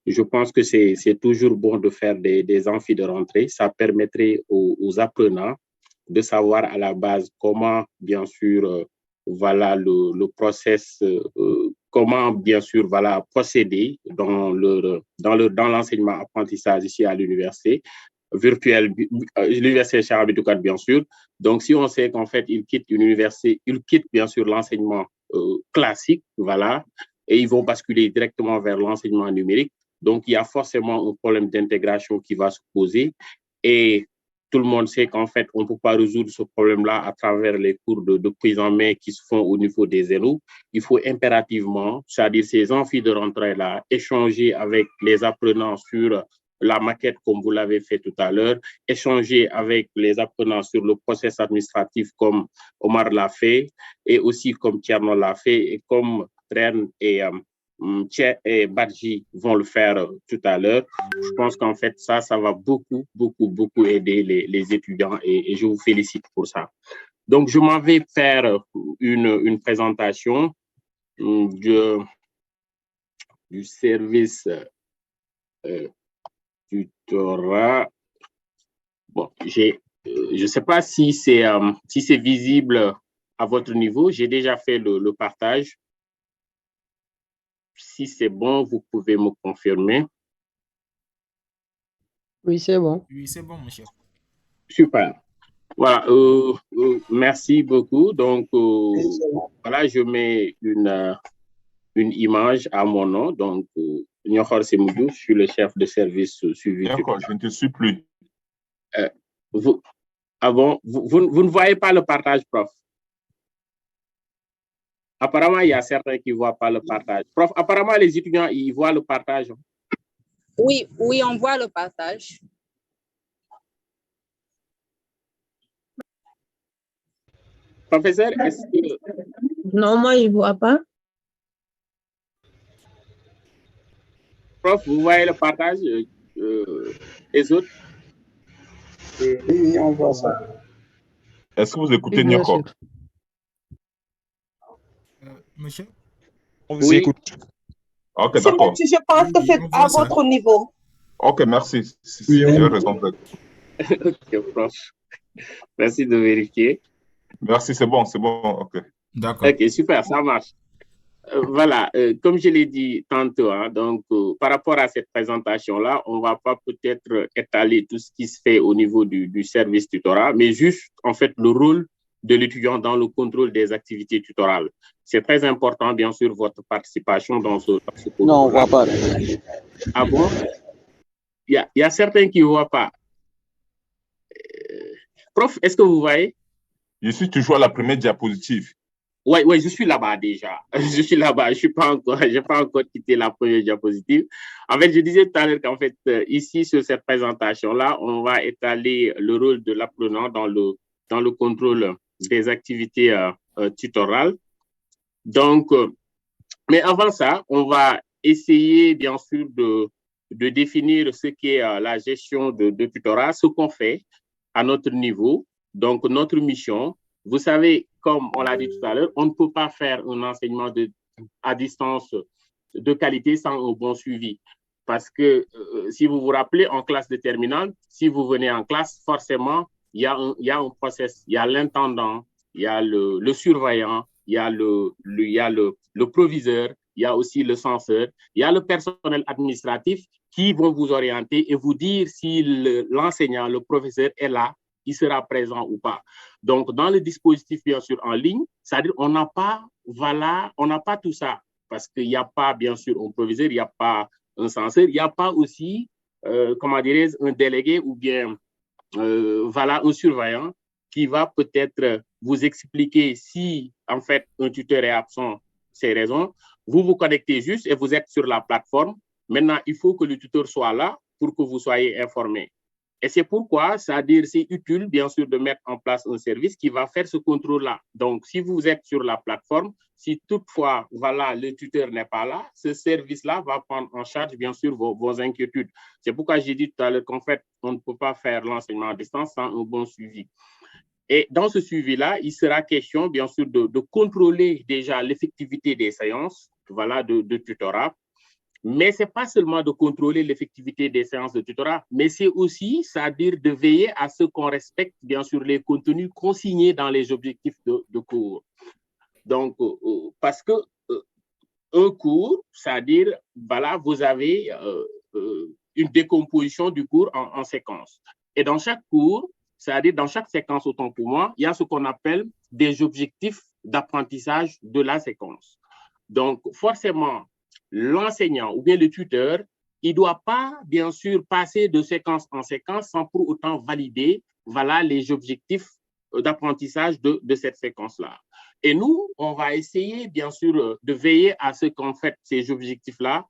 Je pense que c'est toujours bon de faire des amphis de rentrée. Ça permettrait aux apprenants de savoir à la base comment, bien sûr, voilà le process, comment, bien sûr, voilà, procéder dans l'enseignement apprentissage ici à l'université virtuelle, l'université Cheikh Hamidou Kane, bien sûr. Donc, si on sait qu'en fait, ils quittent une université, ils quittent, bien sûr, l'enseignement classique, voilà, et ils vont basculer directement vers l'enseignement numérique. Donc, il y a forcément un problème d'intégration qui va se poser. Et tout le monde sait qu'en fait, on ne peut pas résoudre ce problème-là à travers les cours de prise en main qui se font au niveau des zéros. Il faut impérativement, c'est-à-dire ces amphis de rentrée-là, échanger avec les apprenants sur la maquette, comme vous l'avez fait tout à l'heure, échanger avec les apprenants sur le process administratif, comme Omar l'a fait, et aussi comme Tierno l'a fait, et comme Ren et Badji vont le faire tout à l'heure. Je pense qu'en fait, ça va beaucoup aider les étudiants et je vous félicite pour ça. Donc, je m'en vais faire une présentation du service tutorat. Bon, je ne sais pas si c'est visible à votre niveau. J'ai déjà fait le partage. Si c'est bon, vous pouvez me confirmer.
Oui, c'est bon.
Oui, c'est bon, monsieur.
Super. Voilà, merci beaucoup. Donc, voilà, je mets une image à mon nom. Donc, Nyokhor Semoudou, je suis le chef de service suivi.
Nyokhor, je ne te suis plus.
Vous ne voyez pas le partage, prof? Apparemment, il y a certains qui ne voient pas le partage. Prof, apparemment, les étudiants, ils voient le partage.
Oui, on voit le partage.
Professeur, est-ce que...
Non, moi, je ne vois pas.
Prof, vous voyez le partage, les autres?
Oui, on voit ça.
Est-ce que vous écoutez Nyoko?
Monsieur?
On vous écoute.
Ok, d'accord.
Je pense que c'est à votre niveau.
Ok, merci. J'ai raison.
Ok, prof. Merci de vérifier.
Merci, c'est bon, ok.
D'accord. Ok, super, ça marche. Voilà, comme je l'ai dit tantôt, hein, donc par rapport à cette présentation-là, on ne va pas peut-être étaler tout ce qui se fait au niveau du service tutorat, mais juste en fait le rôle de l'étudiant dans le contrôle des activités tutorales. C'est très important, bien sûr, votre participation dans ce contrôle.
Non, on ne voit pas.
Ah bon? Il y a certains qui ne voient pas. Prof, est-ce que vous voyez?
Je suis toujours à la première diapositive.
Oui, je suis là-bas déjà. Je suis là-bas. Je n'ai pas encore quitté la première diapositive. En fait, je disais tout à l'heure qu'en fait, ici, sur cette présentation-là, on va étaler le rôle de l'apprenant dans le contrôle des activités tutorales. Donc, mais avant ça, on va essayer, bien sûr, de définir ce qu'est la gestion de tutorat, ce qu'on fait à notre niveau, donc notre mission. Vous savez, comme on l'a dit tout à l'heure, on ne peut pas faire un enseignement à distance de qualité sans un bon suivi. Parce que si vous vous rappelez, en classe de terminale, si vous venez en classe, forcément, il y a un process, il y a l'intendant, il y a le surveillant, il y a le proviseur, il y a aussi le censeur, il y a le personnel administratif qui vont vous orienter et vous dire si l'enseignant, le professeur est là, il sera présent ou pas. Donc, dans le dispositif, bien sûr, en ligne, c'est-à-dire on n'a pas tout ça parce qu'il n'y a pas, bien sûr, un proviseur, il n'y a pas un censeur, il n'y a pas aussi, comment dirais-je, un délégué ou bien, un surveillant qui va peut-être vous expliquer si, en fait, un tuteur est absent, ces raisons. Vous vous connectez juste et vous êtes sur la plateforme. Maintenant, il faut que le tuteur soit là pour que vous soyez informé. Et c'est pourquoi, c'est-à-dire, c'est utile, bien sûr, de mettre en place un service qui va faire ce contrôle-là. Donc, si vous êtes sur la plateforme, si toutefois, le tuteur n'est pas là, ce service-là va prendre en charge, bien sûr, vos inquiétudes. C'est pourquoi j'ai dit tout à l'heure qu'en fait, on ne peut pas faire l'enseignement à distance sans un bon suivi. Et dans ce suivi-là, il sera question, bien sûr, de contrôler déjà l'effectivité des séances, de tutorat. Mais ce n'est pas seulement de contrôler l'effectivité des séances de tutorat, mais c'est aussi, c'est-à-dire de veiller à ce qu'on respecte, bien sûr, les contenus consignés dans les objectifs de cours. Donc, parce que un cours, c'est-à-dire, vous avez une décomposition du cours en séquences. Et dans chaque cours, c'est-à-dire dans chaque séquence, autant pour moi, il y a ce qu'on appelle des objectifs d'apprentissage de la séquence. Donc, forcément, l'enseignant ou bien le tuteur, il ne doit pas, bien sûr, passer de séquence en séquence sans pour autant valider les objectifs d'apprentissage de cette séquence-là. Et nous, on va essayer, bien sûr, de veiller à ce qu'en fait, ces objectifs-là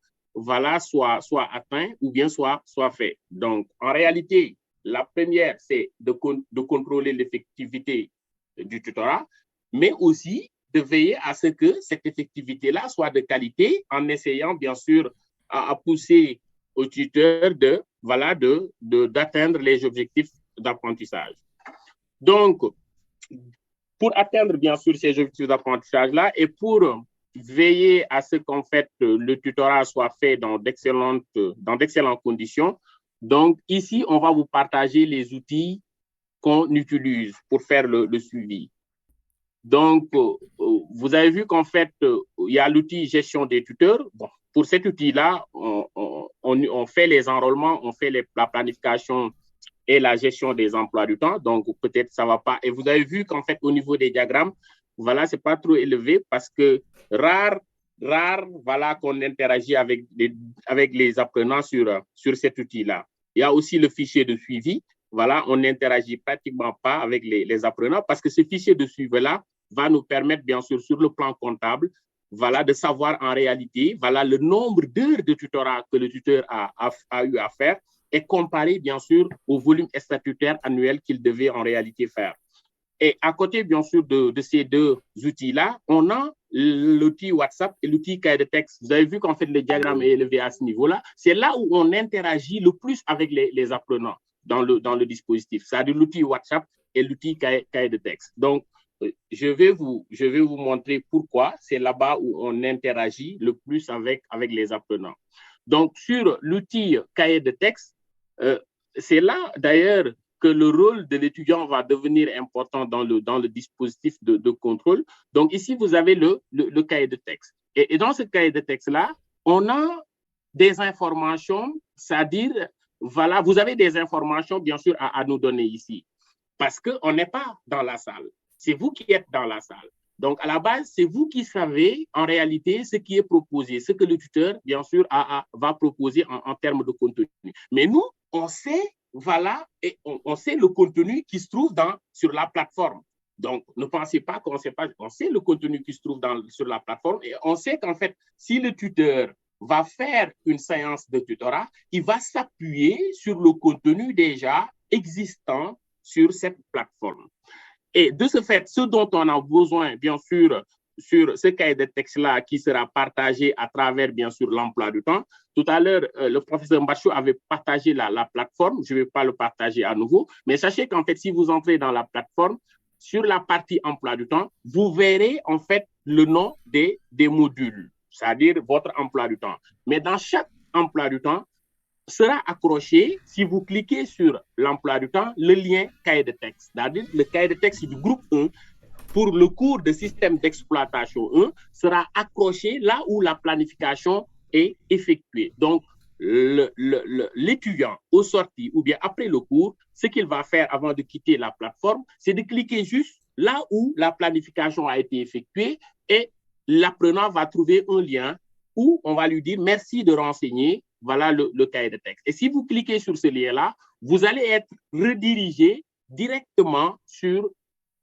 soient atteints ou bien soient faits. Donc, en réalité, la première, c'est de contrôler l'effectivité du tutorat, mais aussi de veiller à ce que cette effectivité-là soit de qualité en essayant, bien sûr, à pousser au tuteur d'atteindre les objectifs d'apprentissage. Donc, pour atteindre, bien sûr, ces objectifs d'apprentissage-là et pour veiller à ce qu'en fait, le tutorat soit fait dans d'excellentes conditions, donc ici, on va vous partager les outils qu'on utilise pour faire le suivi. Donc, vous avez vu qu'en fait, il y a l'outil gestion des tuteurs. Bon, pour cet outil-là, on fait les enrôlements, on fait la planification et la gestion des emplois du temps. Donc, peut-être ça ne va pas. Et vous avez vu qu'en fait, au niveau des diagrammes, ce n'est pas trop élevé parce que rare, qu'on interagit avec les apprenants sur cet outil-là. Il y a aussi le fichier de suivi. On n'interagit pratiquement pas avec les apprenants parce que ce fichier de suivi-là va nous permettre, bien sûr, sur le plan comptable, de savoir en réalité, le nombre d'heures de tutorat que le tuteur a eu à faire et comparer, bien sûr, au volume statutaire annuel qu'il devait en réalité faire. Et à côté, bien sûr, de ces deux outils-là, on a l'outil WhatsApp et l'outil cahier de texte. Vous avez vu qu'en fait, le diagramme est élevé à ce niveau-là. C'est là où on interagit le plus avec les apprenants dans le dispositif, c'est-à-dire l'outil WhatsApp et l'outil cahier de texte. Donc, je vais vous montrer pourquoi c'est là-bas où on interagit le plus avec les apprenants. Donc, sur l'outil cahier de texte, c'est là d'ailleurs que le rôle de l'étudiant va devenir important dans le dispositif de contrôle. Donc, ici, vous avez le cahier de texte. Et dans ce cahier de texte-là, on a des informations, c'est-à-dire, vous avez des informations, bien sûr, à nous donner ici. Parce qu'on n'est pas dans la salle. C'est vous qui êtes dans la salle. Donc, à la base, c'est vous qui savez en réalité ce qui est proposé, ce que le tuteur, bien sûr, va proposer en termes de contenu. Mais nous, on sait voilà, et on sait le contenu qui se trouve sur la plateforme. Donc, ne pensez pas qu'on ne sait pas, on sait le contenu qui se trouve sur la plateforme et on sait qu'en fait, si le tuteur va faire une séance de tutorat, il va s'appuyer sur le contenu déjà existant sur cette plateforme. Et de ce fait, ce dont on a besoin, bien sûr, sur ce cahier de texte-là qui sera partagé à travers, bien sûr, l'emploi du temps. Tout à l'heure, le professeur Mbachou avait partagé la plateforme. Je ne vais pas le partager à nouveau. Mais sachez qu'en fait, si vous entrez dans la plateforme, sur la partie emploi du temps, vous verrez en fait le nom des modules, c'est-à-dire votre emploi du temps. Mais dans chaque emploi du temps, sera accroché, si vous cliquez sur l'emploi du temps, le lien cahier de texte. C'est-à-dire le cahier de texte du groupe 1 pour le cours de système d'exploitation 1 sera accroché là où la planification est effectuée. Donc, l'étudiant au sorti ou bien après le cours, ce qu'il va faire avant de quitter la plateforme, c'est de cliquer juste là où la planification a été effectuée et l'apprenant va trouver un lien où on va lui dire merci de renseigner, voilà le cahier de texte. Et si vous cliquez sur ce lien-là, vous allez être redirigé directement sur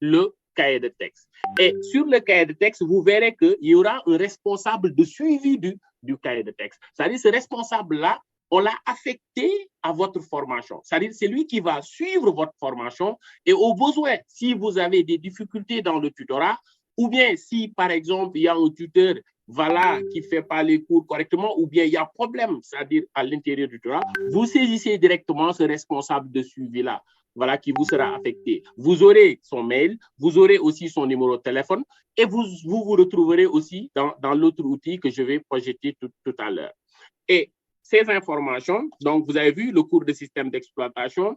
le cahier de texte. Et sur le cahier de texte, vous verrez qu'il y aura un responsable de suivi du cahier de texte. C'est-à-dire ce responsable-là, on l'a affecté à votre formation. C'est-à-dire c'est lui qui va suivre votre formation et au besoin, si vous avez des difficultés dans le tutorat, ou bien si, par exemple, il y a un tuteur voilà, qui ne fait pas les cours correctement, ou bien il y a problème, c'est-à-dire à l'intérieur du tutorat, vous saisissez directement ce responsable de suivi-là. Voilà, qui vous sera affecté. Vous aurez son mail, vous aurez aussi son numéro de téléphone et vous retrouverez aussi dans l'autre outil que je vais projeter tout à l'heure. Et ces informations, donc vous avez vu le cours de système d'exploitation.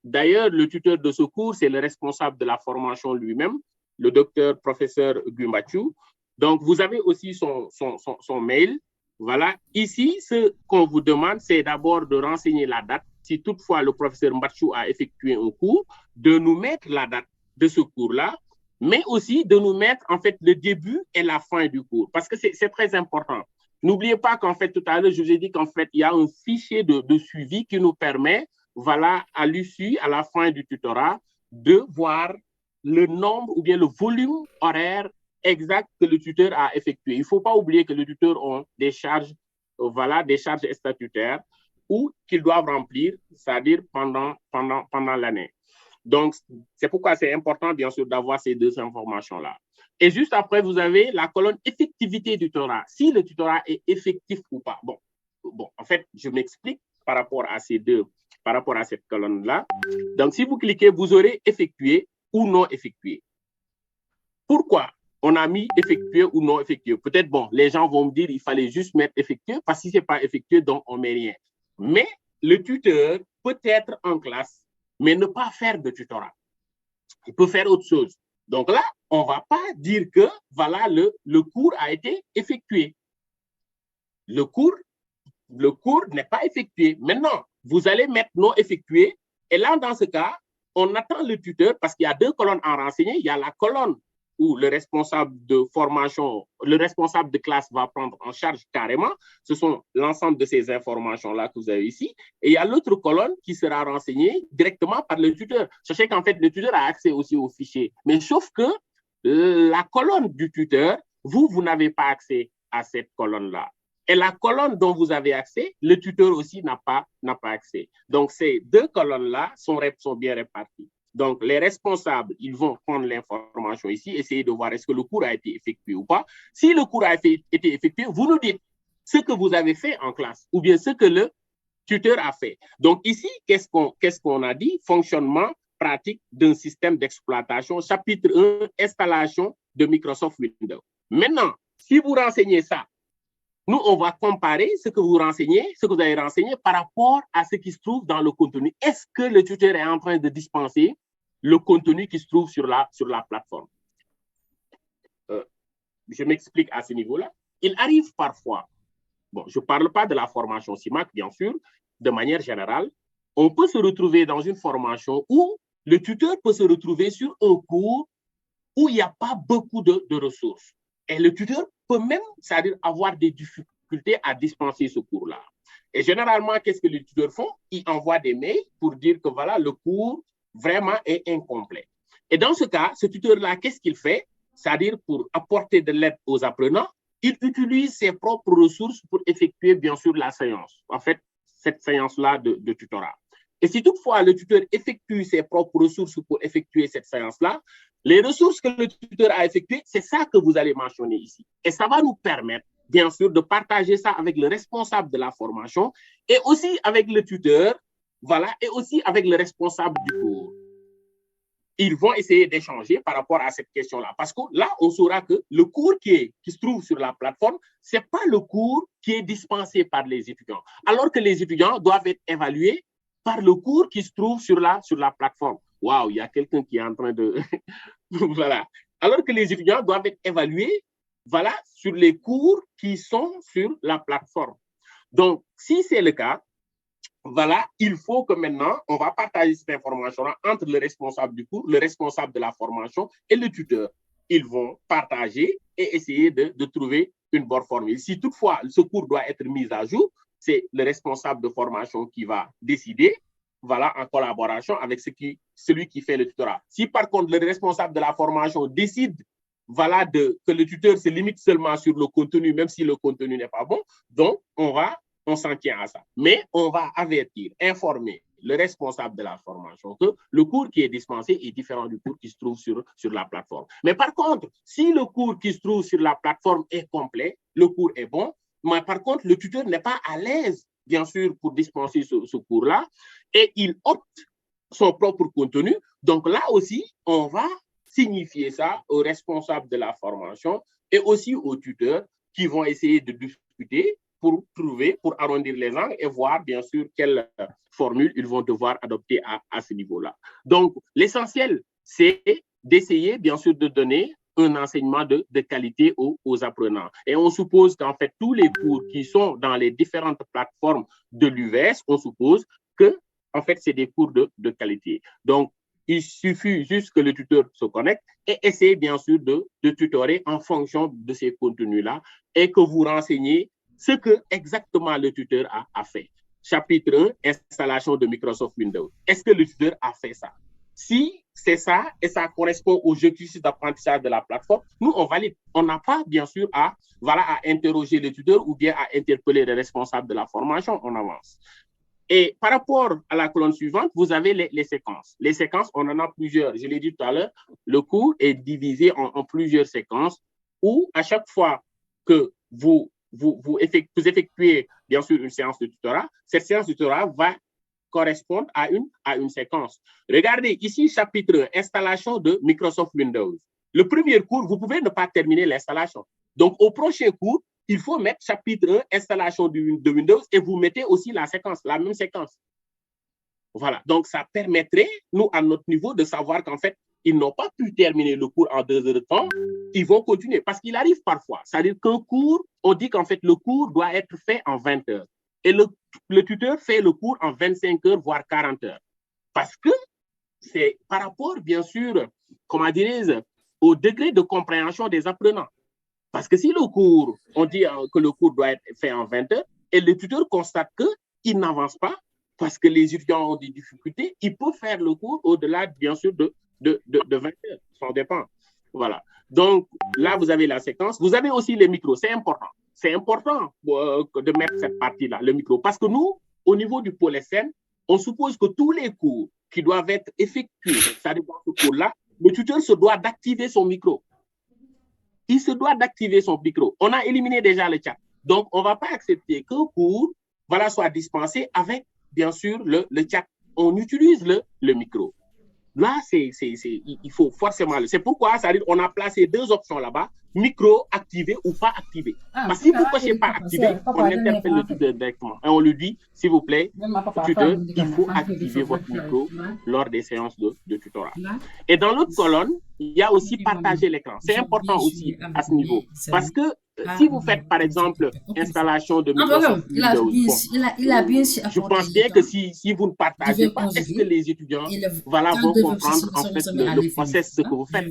D'ailleurs, le tuteur de ce cours, c'est le responsable de la formation lui-même, le docteur professeur Gumbachou. Donc, vous avez aussi son mail. Voilà. Ici, ce qu'on vous demande, c'est d'abord de renseigner la date. Si toutefois le professeur Mbachou a effectué un cours, de nous mettre la date de ce cours-là, mais aussi de nous mettre en fait le début et la fin du cours, parce que c'est très important. N'oubliez pas qu'en fait, tout à l'heure, je vous ai dit qu'en fait, il y a un fichier de suivi qui nous permet, voilà, à l'issue, à la fin du tutorat, de voir le nombre ou bien le volume horaire exact que le tuteur a effectué. Il ne faut pas oublier que les tuteurs ont des charges, voilà, des charges statutaires ou qu'ils doivent remplir, c'est-à-dire pendant l'année. Donc, c'est pourquoi c'est important, bien sûr, d'avoir ces deux informations-là. Et juste après, vous avez la colonne effectivité du tutorat. Si le tutorat est effectif ou pas. Bon, en fait, je m'explique par rapport à cette colonne-là. Donc, si vous cliquez, vous aurez effectué ou non effectué. Pourquoi on a mis effectué ou non effectué? Peut-être, bon, les gens vont me dire qu'il fallait juste mettre effectué parce que si ce n'est pas effectué, donc on ne met rien. Mais le tuteur peut être en classe, mais ne pas faire de tutorat. Il peut faire autre chose. Donc là, on ne va pas dire que voilà, le cours a été effectué. Le cours n'est pas effectué. Maintenant, vous allez mettre non effectué. Et là, dans ce cas, on attend le tuteur parce qu'il y a deux colonnes à renseigner. Il y a la colonne où le responsable de formation, le responsable de classe va prendre en charge carrément. Ce sont l'ensemble de ces informations-là que vous avez ici. Et il y a l'autre colonne qui sera renseignée directement par le tuteur. Sachez qu'en fait, le tuteur a accès aussi au fichier. Mais sauf que la colonne du tuteur, vous n'avez pas accès à cette colonne-là. Et la colonne dont vous avez accès, le tuteur aussi n'a pas accès. Donc, ces deux colonnes-là sont bien réparties. Donc, les responsables, ils vont prendre l'information ici, essayer de voir est-ce que le cours a été effectué ou pas. Si le cours a été effectué, vous nous dites ce que vous avez fait en classe ou bien ce que le tuteur a fait. Donc, ici, qu'est-ce qu'on a dit? Fonctionnement pratique d'un système d'exploitation, chapitre 1, installation de Microsoft Windows. Maintenant, si vous renseignez ça, nous, on va comparer ce que vous renseignez, ce que vous avez renseigné par rapport à ce qui se trouve dans le contenu. Est-ce que le tuteur est en train de dispenser le contenu qui se trouve sur la plateforme? Je m'explique à ce niveau-là. Il arrive parfois, bon, je ne parle pas de la formation CIMAC, bien sûr, de manière générale, on peut se retrouver dans une formation où le tuteur peut se retrouver sur un cours où il n'y a pas beaucoup de ressources. Et le tuteur peut même, c'est-à-dire avoir des difficultés à dispenser ce cours-là. Et généralement, qu'est-ce que les tuteurs font? Ils envoient des mails pour dire que voilà, le cours vraiment est incomplet. Et dans ce cas, ce tuteur-là, qu'est-ce qu'il fait? C'est-à-dire pour apporter de l'aide aux apprenants, il utilise ses propres ressources pour effectuer, bien sûr, la séance. En fait, cette séance-là de tutorat. Et si toutefois le tuteur effectue ses propres ressources pour effectuer cette séance-là, les ressources que le tuteur a effectuées, c'est ça que vous allez mentionner ici. Et ça va nous permettre, bien sûr, de partager ça avec le responsable de la formation et aussi avec le tuteur, voilà, et aussi avec le responsable du cours. Ils vont essayer d'échanger par rapport à cette question-là. Parce que là, on saura que le cours qui se trouve sur la plateforme, ce n'est pas le cours qui est dispensé par les étudiants. Alors que les étudiants doivent être évalués par le cours qui se trouve sur la plateforme. Waouh, il y a quelqu'un qui est en train de... voilà. Alors que les étudiants doivent être évalués, voilà, sur les cours qui sont sur la plateforme. Donc, si c'est le cas, voilà, il faut que maintenant, on va partager cette information-là entre le responsable du cours, le responsable de la formation et le tuteur. Ils vont partager et essayer de trouver une bonne formule. Si toutefois, ce cours doit être mis à jour, c'est le responsable de formation qui va décider, voilà, en collaboration avec celui qui fait le tutorat. Si par contre, le responsable de la formation décide, voilà, que le tuteur se limite seulement sur le contenu, même si le contenu n'est pas bon, donc on s'en tient à ça. Mais on va avertir, informer le responsable de la formation que le cours qui est dispensé est différent du cours qui se trouve sur la plateforme. Mais par contre, si le cours qui se trouve sur la plateforme est complet, le cours est bon, mais par contre, le tuteur n'est pas à l'aise, bien sûr, pour dispenser ce cours-là, et il opte son propre contenu. Donc là aussi, on va signifier ça aux responsables de la formation et aussi aux tuteurs qui vont essayer de discuter pour arrondir les angles et voir, bien sûr, quelle formule ils vont devoir adopter à ce niveau-là. Donc, l'essentiel, c'est d'essayer, bien sûr, de donner un enseignement de qualité aux apprenants. Et on suppose qu'en fait, tous les cours qui sont dans les différentes plateformes de l'UVS, on suppose que, en fait, c'est des cours de qualité. Donc, il suffit juste que le tuteur se connecte et essaie, bien sûr, de tutorer en fonction de ces contenus-là et que vous renseignez ce que exactement le tuteur a fait. Chapitre 1, installation de Microsoft Windows. Est-ce que le tuteur a fait ça? Si c'est ça et ça correspond aux objectifs d'apprentissage de la plateforme, nous, on valide. On n'a pas, bien sûr, à interroger le tuteur ou bien à interpeller les responsables de la formation. On avance. Et par rapport à la colonne suivante, vous avez les séquences. Les séquences, on en a plusieurs. Je l'ai dit tout à l'heure, le cours est divisé en plusieurs séquences où, à chaque fois que vous effectuez, bien sûr, une séance de tutorat, cette séance de tutorat va correspondre à une séquence. Regardez ici, chapitre 1, installation de Microsoft Windows. Le premier cours, vous pouvez ne pas terminer l'installation. Donc, au prochain cours, il faut mettre chapitre 1, installation de Windows, et vous mettez aussi la séquence, la même séquence. Voilà. Donc, ça permettrait, nous, à notre niveau, de savoir qu'en fait, ils n'ont pas pu terminer le cours en 2 heures de temps, ils vont continuer. Parce qu'il arrive parfois, c'est-à-dire qu'un cours, on dit qu'en fait, le cours doit être fait en 20 heures. Et le tuteur fait le cours en 25 heures, voire 40 heures. Parce que c'est par rapport, bien sûr, comment dirais-je, au degré de compréhension des apprenants. Parce que si le cours, on dit que le cours doit être fait en 20 heures, et le tuteur constate qu'il n'avance pas, parce que les étudiants ont des difficultés, il peut faire le cours au-delà, bien sûr, de 20 heures. Ça dépend. Voilà. Donc, là, vous avez la séquence. Vous avez aussi les micros. C'est important. C'est important de mettre cette partie-là, le micro. Parce que nous, au niveau du pôle SN, on suppose que tous les cours qui doivent être effectués, c'est-à-dire dans ce cours-là, le tuteur se doit d'activer son micro. Il se doit d'activer son micro. On a éliminé déjà le chat. Donc, on ne va pas accepter qu'un cours soit dispensé avec, bien sûr, le chat. On utilise le micro. Là, il faut forcément... C'est pourquoi, c'est-à-dire, on a placé 2 options là-bas, micro activé ou pas activé. Parce que si vous ne cochez pas activé, on interpelle le tuteur directement. Et on lui dit, s'il vous plaît, tuteur, il faut activer votre micro lors des séances de tutorat. Et dans l'autre colonne, il y a aussi partager l'écran. C'est important aussi à ce niveau. Parce que si vous faites, par exemple, installation de Microsoft Windows, je pense bien que si vous ne partagez pas, est-ce que les étudiants vont comprendre en fait le process, ce que vous faites?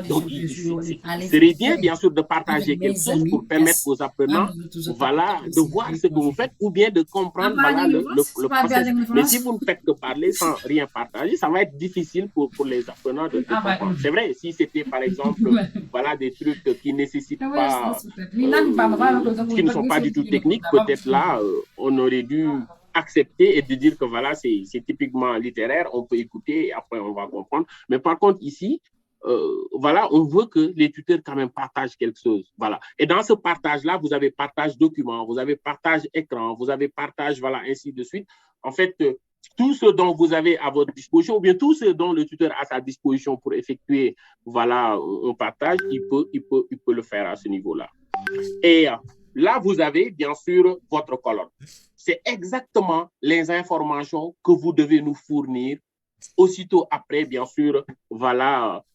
Donc, il serait bien sûr, de partager quelque chose pour permettre aux apprenants, de voir ce que vous faites ou bien de comprendre, le process. Mais si vous ne faites que parler sans rien partager, ça va être difficile pour les apprenants de comprendre. C'est vrai, si c'était, par exemple, des trucs qui nécessitent pas, qui ne sont pas du tout techniques, peut-être là, on aurait dû accepter et de dire que c'est typiquement littéraire, on peut écouter et après on va comprendre. Mais par contre, ici, on veut que les tuteurs quand même partagent quelque chose. Voilà. Et dans ce partage-là, vous avez partage document, vous avez partage écran, vous avez partage, ainsi de suite. En fait, tout ce dont vous avez à votre disposition, ou bien tout ce dont le tuteur a à sa disposition pour effectuer, un partage, il peut le faire à ce niveau-là. Et là, vous avez bien sûr votre colonne. C'est exactement les informations que vous devez nous fournir aussitôt après, bien sûr,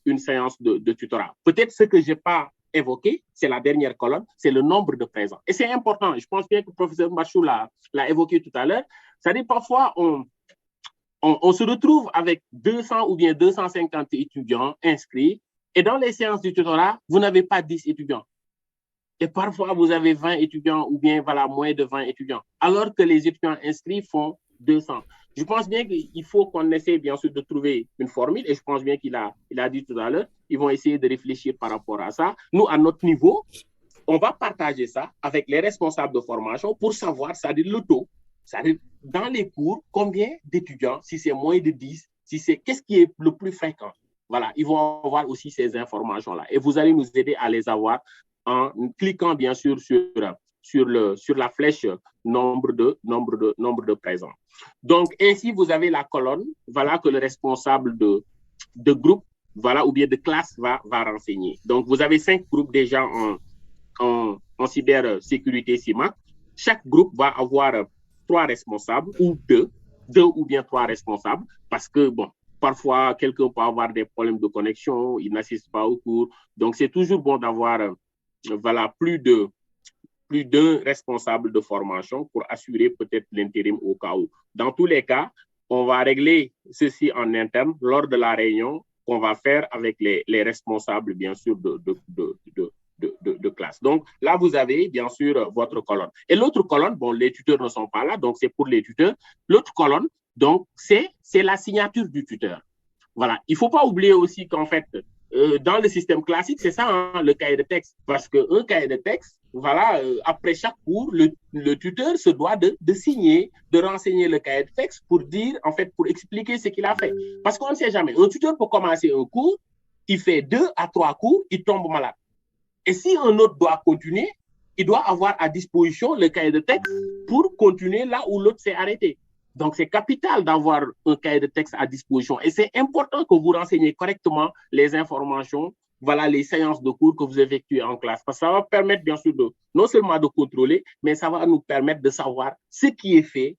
une séance de tutorat. Peut-être ce que je n'ai pas évoqué, c'est la dernière colonne, c'est le nombre de présents. Et c'est important, je pense bien que le professeur Machou l'a évoqué tout à l'heure. C'est-à-dire parfois, on se retrouve avec 200 ou bien 250 étudiants inscrits et dans les séances du tutorat, vous n'avez pas 10 étudiants. Et parfois, vous avez 20 étudiants ou bien moins de 20 étudiants, alors que les étudiants inscrits font 200. Je pense bien qu'il faut qu'on essaie bien sûr de trouver une formule et je pense bien qu'il a dit tout à l'heure, ils vont essayer de réfléchir par rapport à ça. Nous, à notre niveau, on va partager ça avec les responsables de formation pour savoir, c'est-à-dire le taux, c'est-à-dire dans les cours, combien d'étudiants, si c'est moins de 10, qu'est-ce qui est le plus fréquent. Voilà, ils vont avoir aussi ces informations-là et vous allez nous aider à les avoir en cliquant bien sûr sur la flèche nombre de présents. Donc, ainsi, vous avez la colonne, que le responsable de groupe, ou bien de classe va renseigner. Donc, vous avez 5 groupes déjà en cybersécurité CIMAC. Chaque groupe va avoir 3 responsables ou 2 ou bien 3 responsables parce que, parfois, quelqu'un peut avoir des problèmes de connexion, il n'assiste pas au cours. Donc, c'est toujours bon d'avoir, plus d'un responsable de formation pour assurer peut-être l'intérim au cas où. Dans tous les cas, on va régler ceci en interne lors de la réunion qu'on va faire avec les responsables, bien sûr, de classe. Donc, là, vous avez, bien sûr, votre colonne. Et l'autre colonne, les tuteurs ne sont pas là, donc c'est pour les tuteurs. L'autre colonne, donc, c'est la signature du tuteur. Voilà. Il ne faut pas oublier aussi qu'en fait, dans le système classique, c'est ça, le cahier de texte. Parce qu'un cahier de texte, après chaque cours, le tuteur se doit de signer, de renseigner le cahier de texte pour dire, en fait, pour expliquer ce qu'il a fait. Parce qu'on ne sait jamais. Un tuteur peut commencer un cours, il fait 2 à 3 cours, il tombe malade. Et si un autre doit continuer, il doit avoir à disposition le cahier de texte pour continuer là où l'autre s'est arrêté. Donc, c'est capital d'avoir un cahier de texte à disposition. Et c'est important que vous renseignez correctement les informations, les séances de cours que vous effectuez en classe. Parce que ça va permettre, bien sûr, non seulement de contrôler, mais ça va nous permettre de savoir ce qui est fait,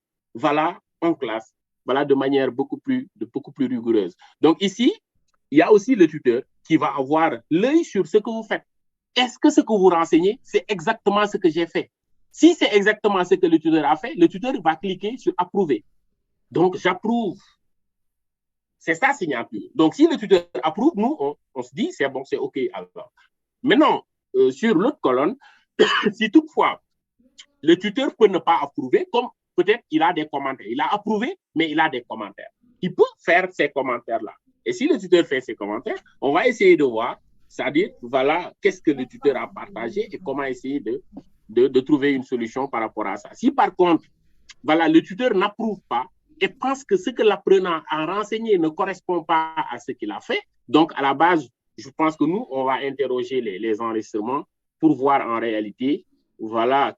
en classe, de manière beaucoup plus rigoureuse. Donc, ici, il y a aussi le tuteur qui va avoir l'œil sur ce que vous faites. Est-ce que ce que vous renseignez, c'est exactement ce que j'ai fait? Si c'est exactement ce que le tuteur a fait, le tuteur va cliquer sur « Approuver ». Donc, j'approuve. C'est sa signature. Donc, si le tuteur approuve, nous, on se dit « C'est bon, c'est OK ». Alors, maintenant, sur l'autre colonne, si toutefois, le tuteur peut ne pas approuver, comme peut-être il a des commentaires. Il a approuvé, mais il a des commentaires. Il peut faire ces commentaires-là. Et si le tuteur fait ces commentaires, on va essayer de voir, c'est-à-dire, qu'est-ce que le tuteur a partagé et comment essayer de trouver une solution par rapport à ça. Si par contre, le tuteur n'approuve pas et pense que ce que l'apprenant a renseigné ne correspond pas à ce qu'il a fait, donc à la base, je pense que nous, on va interroger les enregistrements pour voir en réalité,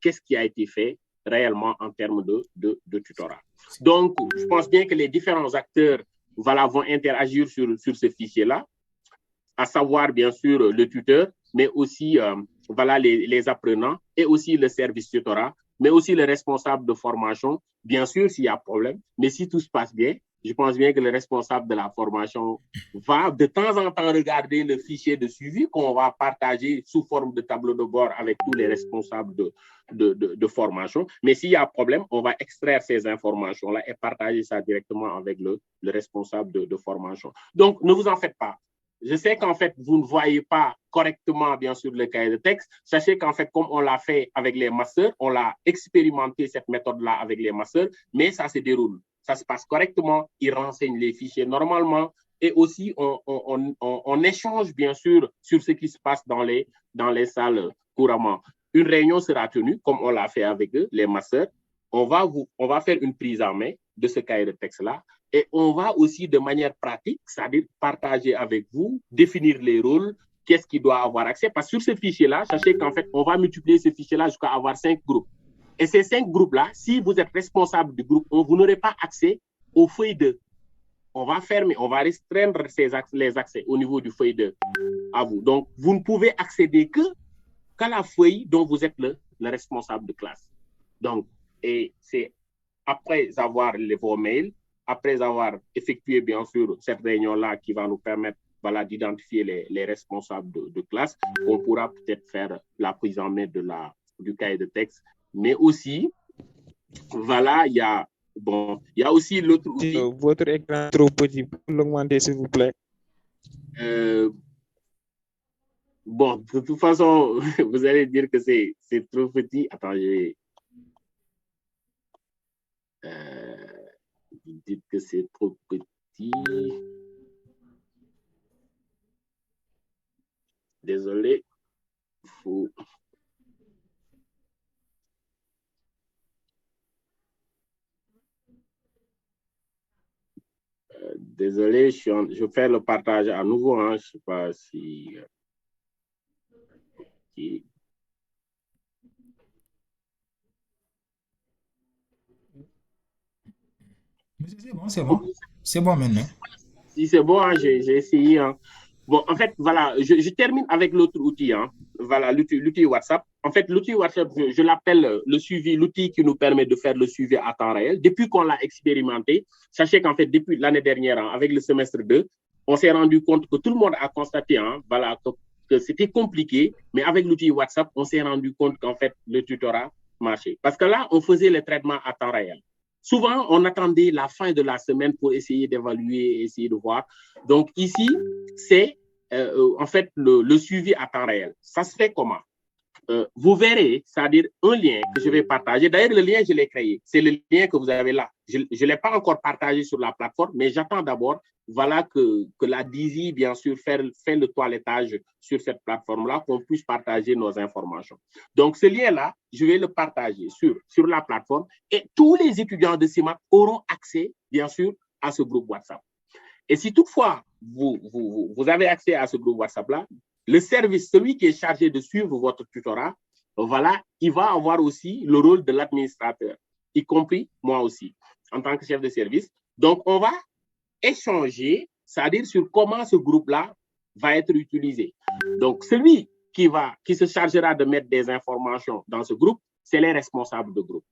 qu'est-ce qui a été fait réellement en termes de tutorat. Donc, je pense bien que les différents acteurs vont interagir sur ce fichier-là, à savoir bien sûr le tuteur, mais aussi les apprenants et aussi le service tutorat, mais aussi le responsable de formation, bien sûr s'il y a problème, mais si tout se passe bien, je pense bien que le responsable de la formation va de temps en temps regarder le fichier de suivi qu'on va partager sous forme de tableau de bord avec tous les responsables de formation. Mais s'il y a problème, on va extraire ces informations-là et partager ça directement avec le responsable de formation. Donc, ne vous en faites pas. Je sais qu'en fait, vous ne voyez pas correctement, bien sûr, le cahier de texte. Sachez qu'en fait, comme on l'a fait avec les masters, on l'a expérimenté, cette méthode-là, avec les masters, mais ça se déroule. Ça se passe correctement, ils renseignent les fichiers normalement et aussi on échange bien sûr sur ce qui se passe dans les salles couramment. Une réunion sera tenue, comme on l'a fait avec eux, les masters. On va faire une prise en main de ce cahier de texte-là et on va aussi de manière pratique, c'est-à-dire partager avec vous, définir les rôles, qu'est-ce qui doit avoir accès. Parce que sur ce fichier-là, sachez qu'en fait, on va multiplier ce fichier-là jusqu'à avoir 5 groupes. Et ces 5 groupes-là, si vous êtes responsable du groupe, vous n'aurez pas accès aux feuilles 2. On va fermer, on va restreindre les accès au niveau du feuille 2 à vous. Donc, vous ne pouvez accéder qu'à la feuille dont vous êtes le responsable de classe. Donc, et c'est après avoir vos mails, après avoir effectué, bien sûr, cette réunion-là qui va nous permettre d'identifier les responsables de classe, on pourra peut-être faire la prise en main du cahier de texte. Mais aussi, il y a aussi l'autre outil.
Votre écran est trop petit, pour l'augmenter, s'il vous plaît.
De toute façon, vous allez dire que c'est trop petit. Attends, vous dites que c'est trop petit. Désolé. Désolé, je fais le partage à nouveau. Je ne sais pas si... Okay.
C'est bon. C'est bon maintenant.
Si c'est bon, j'ai essayé. Bon, en fait, voilà, je termine avec l'autre outil. Voilà, l'outil WhatsApp. En fait, l'outil WhatsApp, je l'appelle le suivi, l'outil qui nous permet de faire le suivi à temps réel. Depuis qu'on l'a expérimenté, sachez qu'en fait, depuis l'année dernière, avec le semestre 2, on s'est rendu compte que tout le monde a constaté que c'était compliqué, mais avec l'outil WhatsApp, on s'est rendu compte qu'en fait, le tutorat marchait. Parce que là, on faisait le traitement à temps réel. Souvent, on attendait la fin de la semaine pour essayer d'évaluer, essayer de voir. Donc ici, c'est en fait le suivi à temps réel. Ça se fait comment? Vous verrez, c'est-à-dire un lien que je vais partager. D'ailleurs, le lien, je l'ai créé. C'est le lien que vous avez là. Je ne l'ai pas encore partagé sur la plateforme, mais j'attends d'abord que la DISI, bien sûr, fait le toilettage sur cette plateforme-là, qu'on puisse partager nos informations. Donc, ce lien-là, je vais le partager sur la plateforme et tous les étudiants de CIMAC auront accès, bien sûr, à ce groupe WhatsApp. Et si toutefois, vous avez accès à ce groupe WhatsApp-là, le service, celui qui est chargé de suivre votre tutorat, il va avoir aussi le rôle de l'administrateur, y compris moi aussi, en tant que chef de service. Donc, on va échanger, c'est-à-dire sur comment ce groupe-là va être utilisé. Donc, celui qui se chargera de mettre des informations dans ce groupe, c'est les responsables de groupe.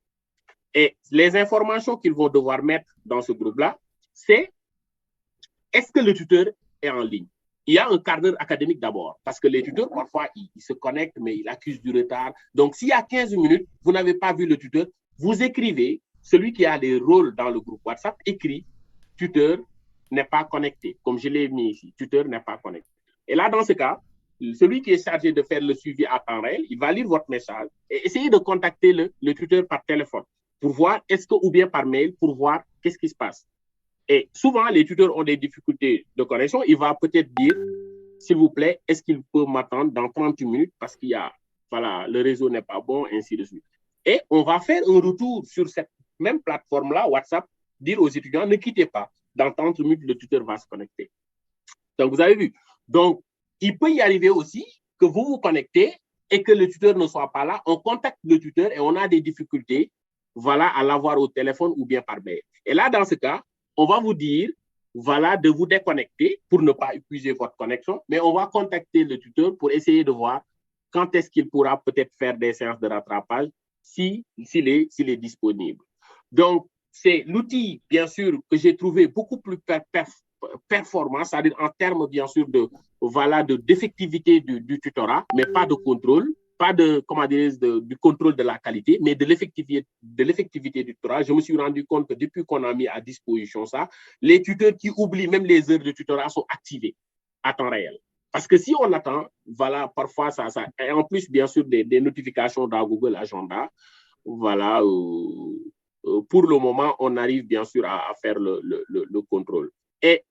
Et les informations qu'ils vont devoir mettre dans ce groupe-là, c'est est-ce que le tuteur est en ligne? Il y a un quart d'heure académique d'abord, parce que les tuteurs, parfois, ils se connectent, mais ils accusent du retard. Donc, s'il y a 15 minutes, vous n'avez pas vu le tuteur, vous écrivez, celui qui a les rôles dans le groupe WhatsApp écrit « tuteur n'est pas connecté », comme je l'ai mis ici, « tuteur n'est pas connecté ». Et là, dans ce cas, celui qui est chargé de faire le suivi à temps réel, il va lire votre message et essayer de contacter le tuteur par téléphone pour voir, ou bien par mail, pour voir qu'est-ce qui se passe. Et souvent, les tuteurs ont des difficultés de connexion. Il va peut-être dire, s'il vous plaît, est-ce qu'il peut m'attendre dans 30 minutes parce qu'il y a, le réseau n'est pas bon, ainsi de suite. Et on va faire un retour sur cette même plateforme-là, WhatsApp, dire aux étudiants, ne quittez pas. Dans 30 minutes, le tuteur va se connecter. Donc, vous avez vu. Donc, il peut y arriver aussi que vous vous connectez et que le tuteur ne soit pas là. On contacte le tuteur et on a des difficultés, à l'avoir au téléphone ou bien par mail. Et là, dans ce cas, on va vous dire, de vous déconnecter pour ne pas épuiser votre connexion, mais on va contacter le tuteur pour essayer de voir quand est-ce qu'il pourra peut-être faire des séances de rattrapage s'il est disponible. Donc, c'est l'outil, bien sûr, que j'ai trouvé beaucoup plus performant, c'est-à-dire en termes, bien sûr, d'effectivité du tutorat, mais pas de contrôle, pas de, comment dire, du contrôle de la qualité, mais de l'effectivité du tutorat. Je me suis rendu compte que depuis qu'on a mis à disposition ça, les tuteurs qui oublient même les heures de tutorat sont activés à temps réel. Parce que si on attend, voilà, parfois ça et en plus, bien sûr, des notifications dans Google Agenda, voilà, pour le moment, on arrive bien sûr à faire le contrôle. Et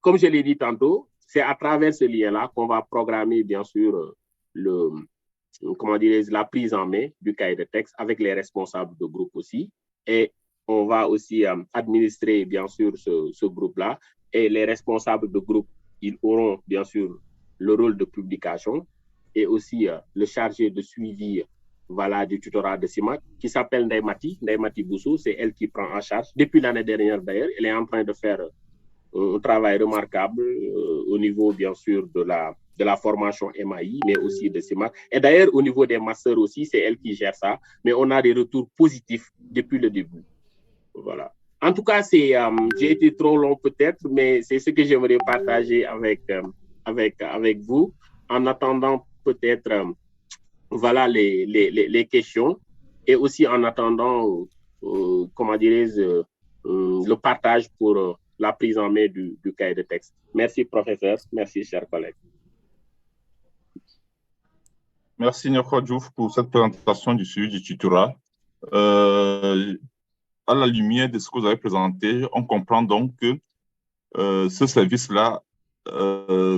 comme je l'ai dit tantôt, c'est à travers ce lien-là qu'on va programmer bien sûr la prise en main du cahier de texte avec les responsables de groupe aussi. Et on va aussi administrer bien sûr ce groupe-là. Et les responsables de groupe, ils auront bien sûr le rôle de publication et aussi le chargé de suivi voilà, du tutorat de CIMAC qui s'appelle Ndaimati Boussou. C'est elle qui prend en charge. Depuis l'année dernière d'ailleurs, elle est en train de faire un travail remarquable au niveau bien sûr de la formation MAI, mais aussi de CIMAC. Et d'ailleurs, au niveau des masters aussi, c'est elle qui gère ça. Mais on a des retours positifs depuis le début. Voilà. En tout cas, j'ai été trop long peut-être, mais c'est ce que j'aimerais partager avec vous. En attendant peut-être voilà les questions et aussi en attendant, comment dirais-je, le partage pour la prise en main du cahier de texte. Merci, professeur. Merci, chers collègues.
Merci, Nyoko Diouf, pour cette présentation du suivi du tutorat. À la lumière de ce que vous avez présenté, on comprend donc que ce service-là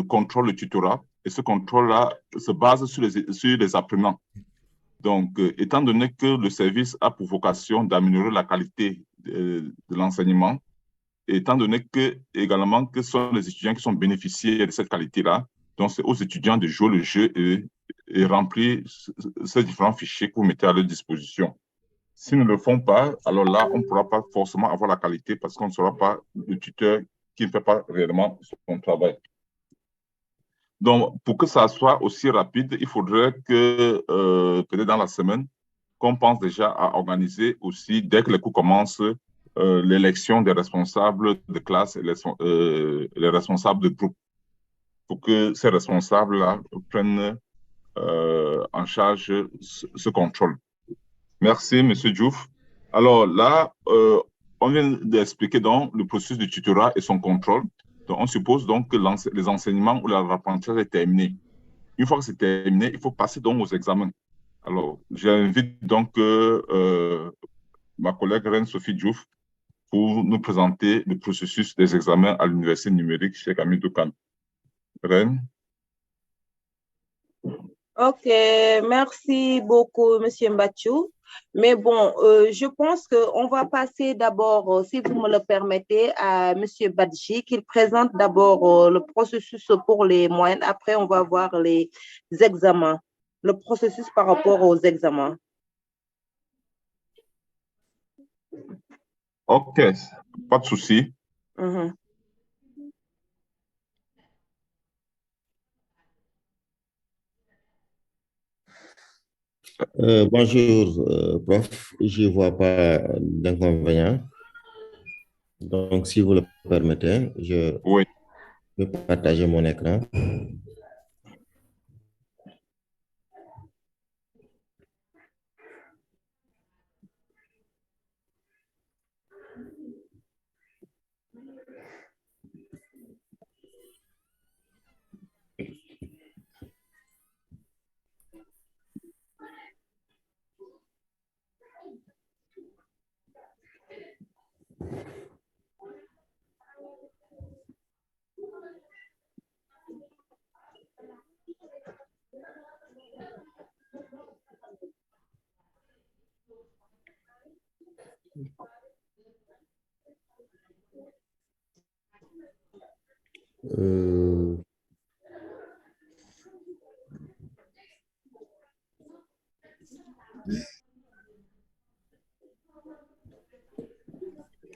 contrôle le tutorat et ce contrôle-là se base sur les apprenants. Donc, étant donné que le service a pour vocation d'améliorer la qualité de l'enseignement, étant donné également que ce sont les étudiants qui sont bénéficiaires de cette qualité-là, donc c'est aux étudiants de jouer le jeu et remplir ces différents fichiers que vous mettez à leur disposition. S'ils ne le font pas, alors là, on ne pourra pas forcément avoir la qualité parce qu'on ne saura pas le tuteur qui ne fait pas réellement son travail. Donc, pour que ça soit aussi rapide, il faudrait que, peut-être dans la semaine, qu'on pense déjà à organiser aussi, dès que les cours commencent, l'élection des responsables de classe et les responsables de groupe, pour que ces responsables-là prennent en charge ce contrôle. Merci, M. Diouf. Alors là, on vient d'expliquer donc le processus de tutorat et son contrôle. Donc, on suppose donc que les enseignements ou l'apprentissage est terminé. Une fois que c'est terminé, il faut passer donc aux examens. Alors, j'invite donc ma collègue Reine Sophie Diouf pour nous présenter le processus des examens à l'Université numérique chez Camille Doukan. Reine.
Ok, merci beaucoup, M. Mbatchou. Mais bon, je pense qu'on va passer d'abord, si vous me le permettez, à M. Badji, qu'il présente d'abord le processus pour les moyennes. Après, on va voir les examens, le processus par rapport aux examens.
Ok, pas de souci.
Bonjour, prof. Je ne vois pas d'inconvénient. Donc, si vous le permettez, je vais partager mon écran.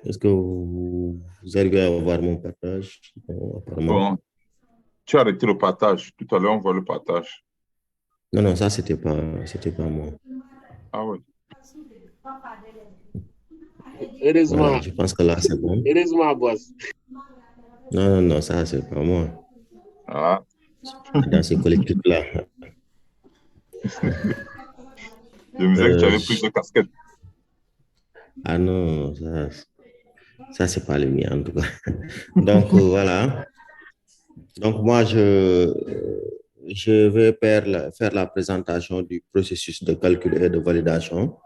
Est-ce que vous arrivez à voir mon partage?
Bon, tu as arrêté le partage. Tout à l'heure, on voit le partage.
Non, ça, c'était pas moi.
Ah oui.
Heureusement.
Voilà, je pense que là, c'est bon.
Heureusement, boss.
Non, ça, c'est pas moi.
Ah.
Dans ce collectif-là.
Je me disais que tu avais plus de casquettes.
Ah non, ça c'est pas le mien en tout cas. Donc voilà. Donc moi, je vais faire la présentation du processus de calcul et de validation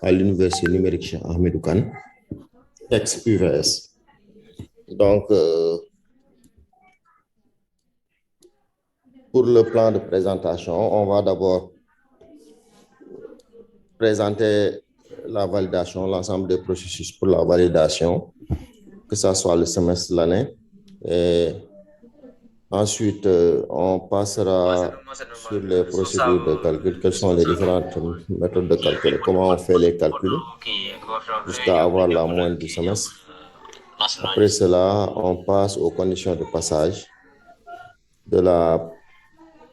à l'Université numérique Cheikh Ahmadou Kane, ex-UVS. Donc, pour le plan de présentation, on va d'abord présenter la validation, l'ensemble des processus pour la validation, que ce soit le semestre de l'année. Et ensuite, on passera sur les procédures de calcul, quelles sont les différentes méthodes de calcul, comment on fait les calculs jusqu'à avoir la moyenne du semestre. Après cela, on passe aux conditions de passage de la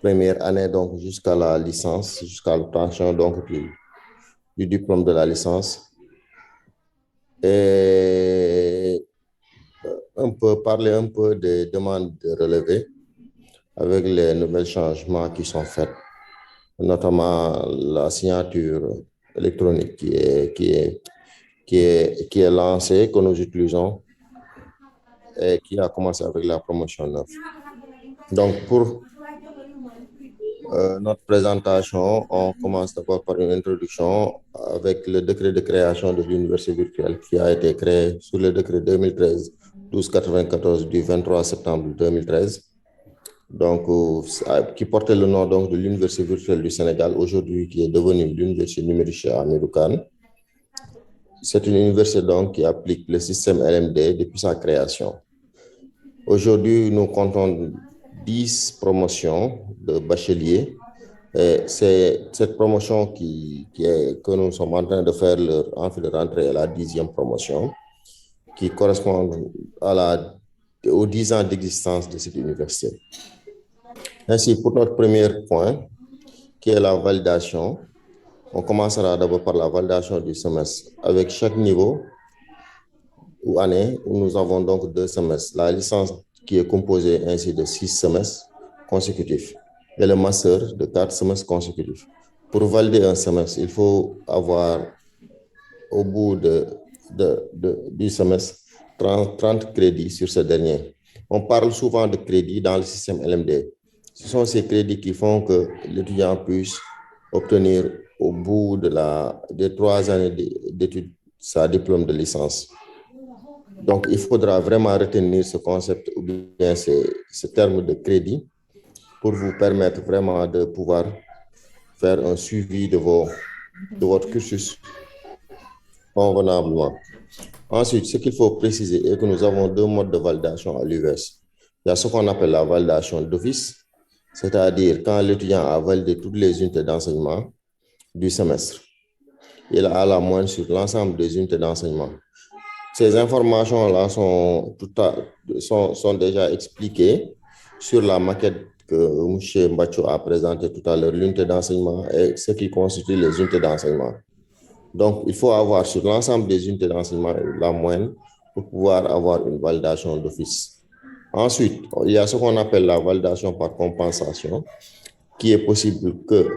première année donc jusqu'à la licence, jusqu'à l'obtention donc du diplôme de la licence. Et parler un peu des demandes de relevé avec les nouveaux changements qui sont faits, notamment la signature électronique qui est lancée, que nous utilisons et qui a commencé avec la promotion 9. Donc, pour notre présentation, on commence d'abord par une introduction avec le décret de création de l'université virtuelle qui a été créé sous le décret 2013-1294 du 23 septembre 2013. Donc, qui portait le nom donc, de l'Université virtuelle du Sénégal, aujourd'hui qui est devenue l'Université numérique Cheikh Ahmadou Kane. C'est une université donc qui applique le système LMD depuis sa création. Aujourd'hui, nous comptons 10 promotions de bacheliers. C'est cette promotion que nous sommes en train de faire en fait de rentrer à la 10e promotion, qui correspond aux 10 ans d'existence de cette université. Ainsi, pour notre premier point, qui est la validation, on commencera d'abord par la validation du semestre. Avec chaque niveau ou année, où nous avons donc 2 semestres. La licence qui est composée ainsi de 6 semestres consécutifs et le master de 4 semestres consécutifs. Pour valider un semestre, il faut avoir au bout du semestre 30 crédits sur ce dernier. On parle souvent de crédits dans le système LMD. Ce sont ces crédits qui font que l'étudiant puisse obtenir au bout des 3 années d'études sa diplôme de licence. Donc, il faudra vraiment retenir ce concept ou bien ce terme de crédit pour vous permettre vraiment de pouvoir faire un suivi de votre cursus convenablement. Ensuite, ce qu'il faut préciser est que nous avons 2 modes de validation à l'UVS. Il y a ce qu'on appelle la validation d'office, c'est-à-dire quand l'étudiant a validé toutes les unités d'enseignement du semestre, il a la moyenne sur l'ensemble des unités d'enseignement. Ces informations-là sont déjà expliquées sur la maquette que M. Mbacho a présentée tout à l'heure, l'unité d'enseignement et ce qui constitue les unités d'enseignement. Donc, il faut avoir sur l'ensemble des unités d'enseignement la moyenne pour pouvoir avoir une validation d'office. Ensuite, il y a ce qu'on appelle la validation par compensation, qui est possible que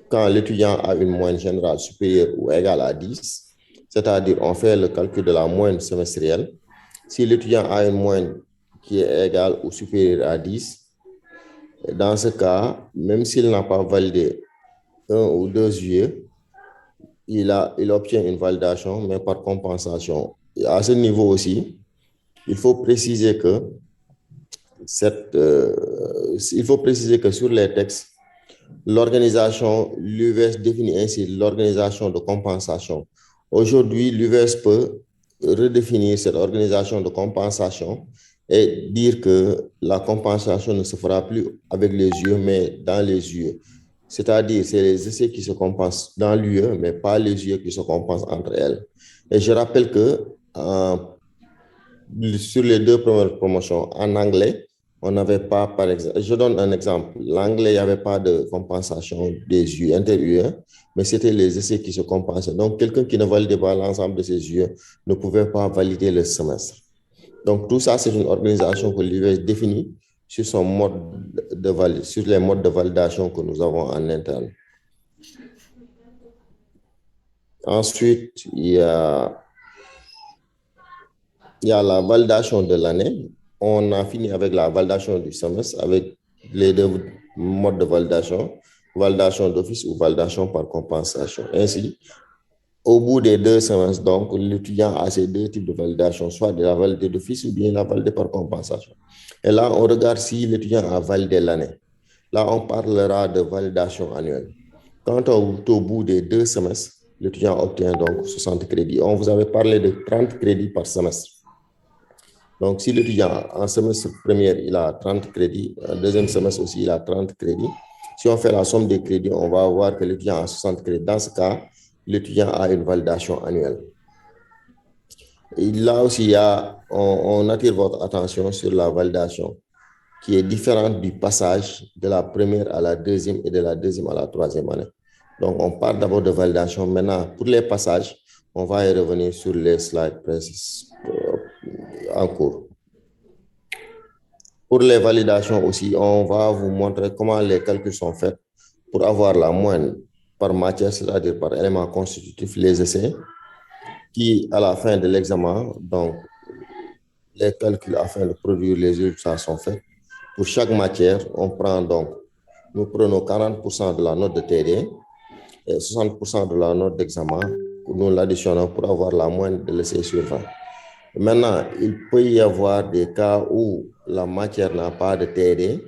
quand l'étudiant a une moyenne générale supérieure ou égale à 10, c'est-à-dire on fait le calcul de la moyenne semestrielle. Si l'étudiant a une moyenne qui est égale ou supérieure à 10, dans ce cas, même s'il n'a pas validé 1 ou 2 UE, il obtient une validation, mais par compensation. Et à ce niveau aussi, il faut préciser que sur les textes, l'UVS définit ainsi l'organisation de compensation. Aujourd'hui, l'UVS peut redéfinir cette organisation de compensation et dire que la compensation ne se fera plus avec les UE, mais dans les UE. C'est-à-dire, c'est les essais qui se compensent dans l'UE, mais pas les UE qui se compensent entre elles. Et je rappelle que sur les 2 premières promotions en anglais, on n'avait pas, par exemple, je donne un exemple. L'anglais, il n'y avait pas de compensation des UE, inter-UE, mais c'était les essais qui se compensaient. Donc, quelqu'un qui ne validait pas l'ensemble de ses UE ne pouvait pas valider le semestre. Donc, tout ça, c'est une organisation que l'UE définit sur son mode sur les modes de validation que nous avons en interne. Ensuite, il y a la validation de l'année. On a fini avec la validation du semestre, avec les deux modes de validation d'office ou validation par compensation. Ainsi, au bout des 2 semestres, donc, l'étudiant a ces 2 types de validation, soit de la validée d'office ou bien la validée par compensation. Et là, on regarde si l'étudiant a validé l'année. Là, on parlera de validation annuelle. Quand on est au bout des 2 semestres, l'étudiant obtient donc 60 crédits. On vous avait parlé de 30 crédits par semestre. Donc, si l'étudiant, en semestre premier, il a 30 crédits, en deuxième semestre aussi, il a 30 crédits. Si on fait la somme des crédits, on va voir que l'étudiant a 60 crédits. Dans ce cas, l'étudiant a une validation annuelle. Et là aussi, on attire votre attention sur la validation qui est différente du passage de la première à la deuxième et de la deuxième à la troisième année. Donc, on parle d'abord de validation. Maintenant, pour les passages, on va y revenir sur les slides précis en cours. Pour les validations aussi, on va vous montrer comment les calculs sont faits pour avoir la moyenne par matière, c'est-à-dire par élément constitutif, les essais, qui, à la fin de l'examen, donc, les calculs afin de produire les résultats sont faits. Pour chaque matière, nous prenons 40% de la note de TD et 60% de la note d'examen. Nous l'additionnons pour avoir la moyenne de l'essai sur 20. Maintenant, il peut y avoir des cas où la matière n'a pas de TD.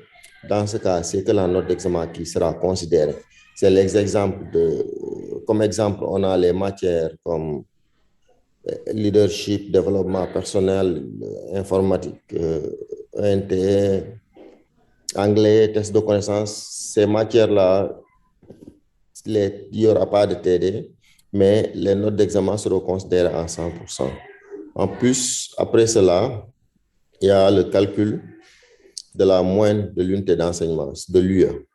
Dans ce cas, c'est que la note d'examen qui sera considérée. C'est l'exemple comme exemple, on a les matières comme leadership, développement personnel, informatique, ENT, anglais, test de connaissances. Ces matières-là, il n'y aura pas de TD, mais les notes d'examen seront considérées à 100%. En plus, après cela, il y a le calcul de la moyenne de l'unité d'enseignement, de l'UE.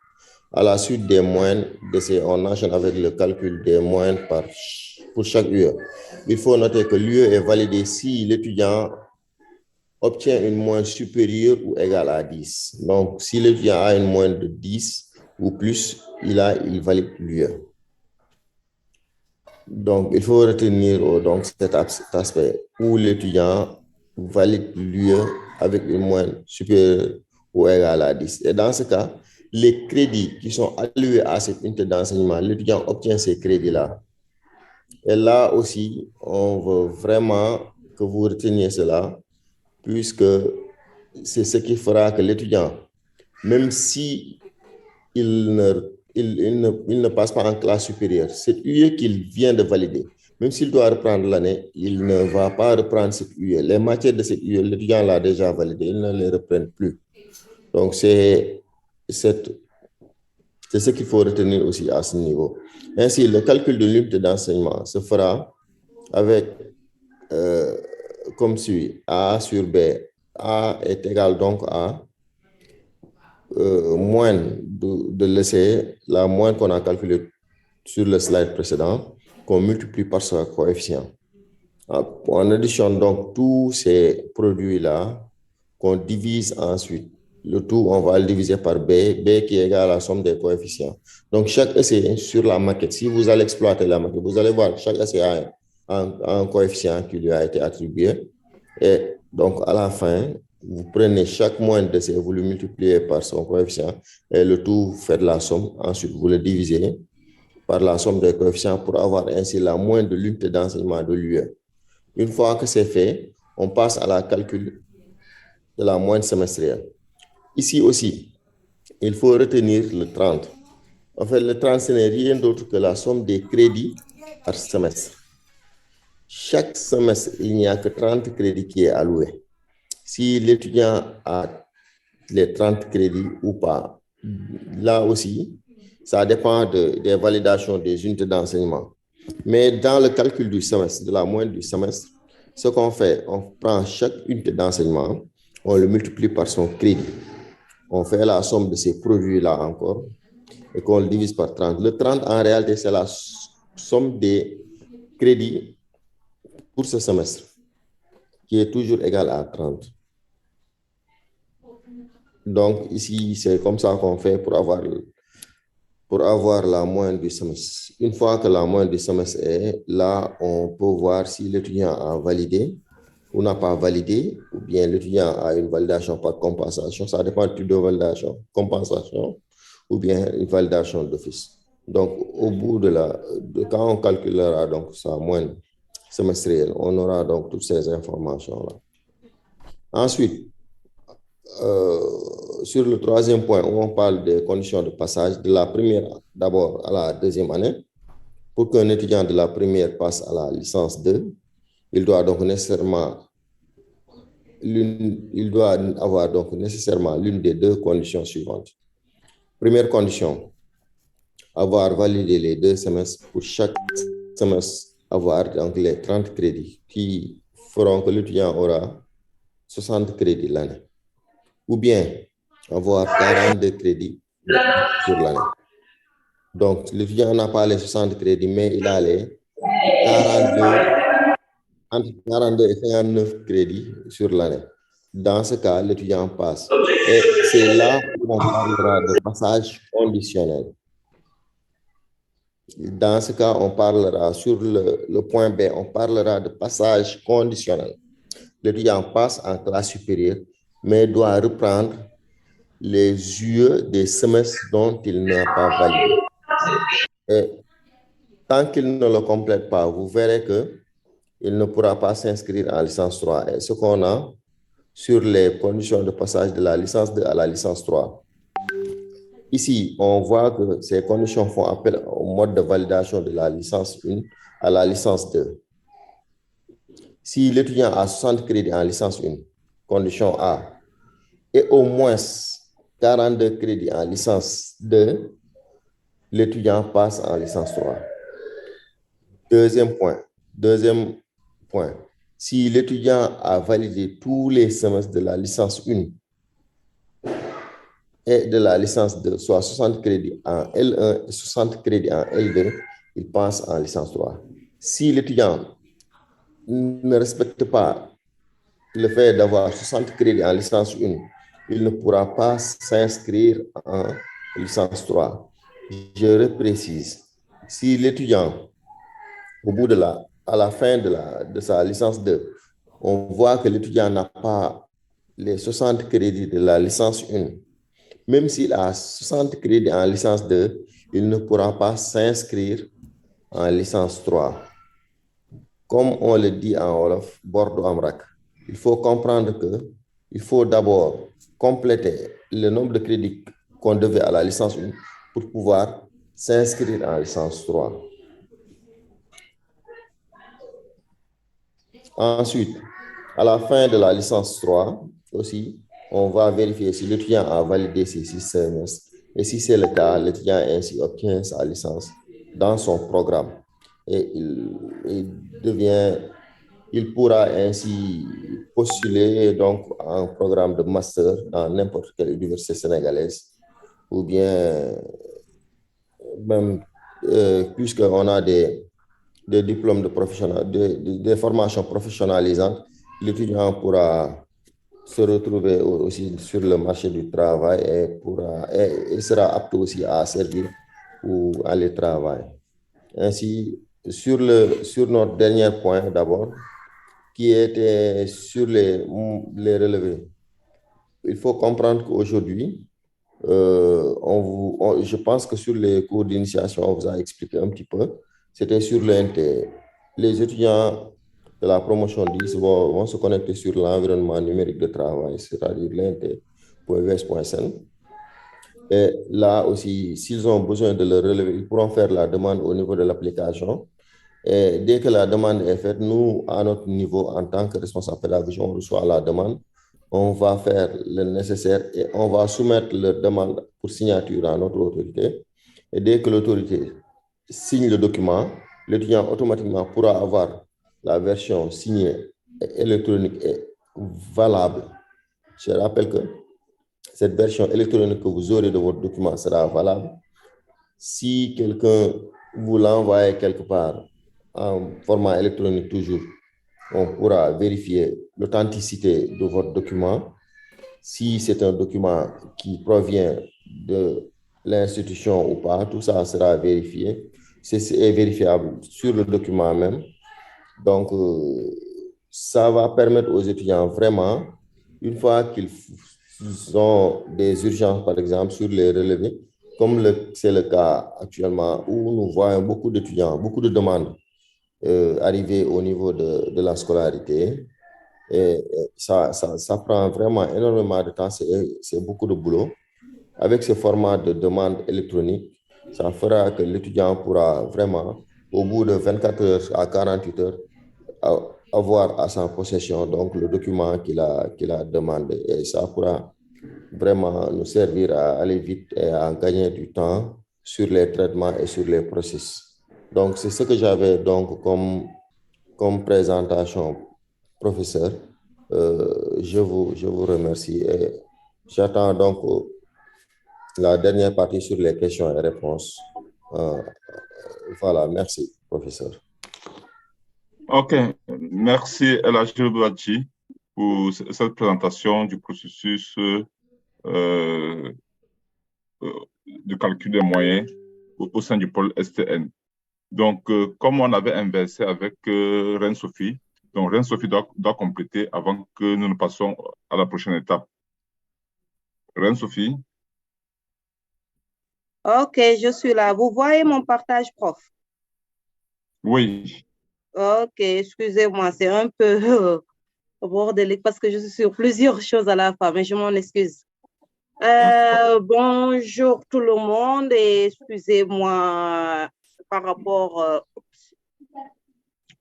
À la suite des moyennes, on enchaîne avec le calcul des moyennes pour chaque UE. Il faut noter que l'UE est validé si l'étudiant obtient une moyenne supérieure ou égale à 10. Donc, si l'étudiant a une moyenne de 10 ou plus, il valide l'UE. Donc, il faut retenir donc, cet aspect où l'étudiant valide l'UE avec une moyenne supérieure ou égale à 10. Et dans ce cas, les crédits qui sont alloués à cette unité d'enseignement, l'étudiant obtient ces crédits-là. Et là aussi, on veut vraiment que vous reteniez cela, puisque c'est ce qui fera que l'étudiant, même si il ne passe pas en classe supérieure, cette UE qu'il vient de valider, même s'il doit reprendre l'année, il ne va pas reprendre cette UE. Les matières de cette UE, l'étudiant l'a déjà validé, il ne les reprenne plus. Donc, c'est ce qu'il faut retenir aussi à ce niveau. Ainsi, le calcul de l'unité d'enseignement se fera avec, comme suit, A sur B. A est égal donc à moyenne de l'essai, la moyenne qu'on a calculée sur le slide précédent, qu'on multiplie par son coefficient. On additionne donc tous ces produits-là, qu'on divise ensuite. Le tout, on va le diviser par B qui est égal à la somme des coefficients. Donc, chaque essai sur la maquette, si vous allez exploiter la maquette, vous allez voir que chaque essai a un coefficient qui lui a été attribué. Et donc, à la fin, vous prenez chaque moyenne d'essai, vous le multipliez par son coefficient et le tout, vous faites la somme. Ensuite, vous le divisez par la somme des coefficients pour avoir ainsi la moyenne de l'unité d'enseignement de l'UE. Une fois que c'est fait, on passe à la calcul de la moyenne semestrielle. Ici aussi, il faut retenir le 30. En fait, le 30, ce n'est rien d'autre que la somme des crédits par semestre. Chaque semestre, il n'y a que 30 crédits qui est alloué. Si l'étudiant a les 30 crédits ou pas, là aussi, ça dépend des validations des unités d'enseignement. Mais dans le calcul du semestre, de la moyenne du semestre, ce qu'on fait, on prend chaque unité d'enseignement, on le multiplie par son crédit. on fait la somme de ces produits-là encore et qu'on le divise par 30. Le 30, en réalité, c'est la somme des crédits pour ce semestre, qui est toujours égale à 30. Donc, ici, c'est comme ça qu'on fait pour avoir la moyenne du semestre. Une fois que la moyenne du semestre est là, on peut voir si l'étudiant a validé ou n'a pas validé, ou bien l'étudiant a une validation par compensation. Ça dépend du type de validation, compensation, ou bien une validation d'office. Donc, au bout quand on calculera donc sa moyenne semestrielle, on aura donc toutes ces informations-là. Ensuite, sur le troisième point, où on parle des conditions de passage de la première d'abord à la deuxième année, pour qu'un étudiant de la première passe à la licence 2, il doit donc nécessairement avoir donc nécessairement l'une des deux conditions suivantes. Première condition, avoir validé les 2 semestres, pour chaque semestre avoir donc les 30 crédits qui feront que l'étudiant aura 60 crédits l'année. Ou bien avoir 42 crédits sur l'année. Donc, l'étudiant n'a pas les 60 crédits, mais il a les 42 et 59 crédits sur l'année. Dans ce cas, l'étudiant passe. Et c'est là où on parlera de passage conditionnel. Dans ce cas, on parlera sur le point B, on parlera de passage conditionnel. L'étudiant passe en classe supérieure, mais doit reprendre les UE des semestres dont il n'a pas validé. Et tant qu'il ne le complète pas, vous verrez qu'il ne pourra pas s'inscrire en licence 3. Et ce qu'on a sur les conditions de passage de la licence 2 à la licence 3. Ici, on voit que ces conditions font appel au mode de validation de la licence 1 à la licence 2. Si l'étudiant a 60 crédits en licence 1, condition A, et au moins 42 crédits en licence 2, l'étudiant passe en licence 3. Deuxième point. Si l'étudiant a validé tous les semestres de la licence 1 et de la licence 2, soit 60 crédits en L1 et 60 crédits en L2, il passe en licence 3. Si l'étudiant ne respecte pas le fait d'avoir 60 crédits en licence 1, il ne pourra pas s'inscrire en licence 3. Je reprécise, si l'étudiant, à la fin de sa licence 2, on voit que l'étudiant n'a pas les 60 crédits de la licence 1, même s'il a 60 crédits en licence 2, il ne pourra pas s'inscrire en licence 3. Comme on le dit en Wolof, Bordeaux Amrak, il faut comprendre qu'il faut d'abord compléter le nombre de crédits qu'on devait à la licence 1 pour pouvoir s'inscrire en licence 3. Ensuite, à la fin de la licence 3, aussi, on va vérifier si l'étudiant a validé ses 6 semestres. Et si c'est le cas, l'étudiant ainsi obtient sa licence dans son programme. Et il pourra ainsi postuler donc un programme de master dans n'importe quelle université sénégalaise, ou bien même puisqu'on a des diplômes de des formations professionnalisantes, l'étudiant pourra se retrouver aussi sur le marché du travail et sera apte aussi à servir ou à aller travailler. Ainsi, sur notre dernier point d'abord, qui était sur les relevés, il faut comprendre qu'aujourd'hui, je pense que sur les cours d'initiation, on vous a expliqué un petit peu, c'était sur l'INT. Les étudiants de la promotion 10 vont se connecter sur l'environnement numérique de travail, c'est-à-dire l'INT.vs.sn. Et là aussi, s'ils ont besoin de le relever, ils pourront faire la demande au niveau de l'application. Et dès que la demande est faite, nous, à notre niveau, en tant que responsable pédagogique, on reçoit la demande. On va faire le nécessaire et on va soumettre leur demande pour signature à notre autorité. Et dès que l'autorité signe le document, l'étudiant automatiquement pourra avoir la version signée et électronique et valable. Je rappelle que cette version électronique que vous aurez de votre document sera valable. Si quelqu'un vous l'envoie quelque part en format électronique toujours, on pourra vérifier l'authenticité de votre document. Si c'est un document qui provient de l'institution ou pas, tout ça sera vérifié. C'est vérifiable sur le document même. Donc, ça va permettre aux étudiants vraiment, une fois qu'ils ont des urgences, par exemple, sur les relevés, comme c'est le cas actuellement, où nous voyons beaucoup d'étudiants, beaucoup de demandes arriver au niveau de la scolarité. Et ça prend vraiment énormément de temps, c'est beaucoup de boulot. Avec ce format de demande électronique, ça fera que l'étudiant pourra vraiment, au bout de 24 heures à 48 heures, avoir à sa possession donc le document qu'il a demandé. Et ça pourra vraiment nous servir à aller vite et à gagner du temps sur les traitements et sur les processus. Donc, c'est ce que j'avais donc comme présentation, professeur. Je vous remercie et j'attends donc la dernière partie sur les questions et réponses. Voilà, merci, professeur.
OK, merci El Hadji Badji pour cette présentation du processus de calcul des moyens au sein du pôle STN. Donc, comme on avait inversé avec Reine-Sophie, donc Reine-Sophie doit compléter avant que nous ne passions à la prochaine étape. Reine-Sophie.
OK, je suis là. Vous voyez mon partage, prof?
Oui.
OK, excusez-moi, c'est un peu bordélique parce que je suis sur plusieurs choses à la fois, mais je m'en excuse. Bonjour tout le monde et excusez-moi par rapport...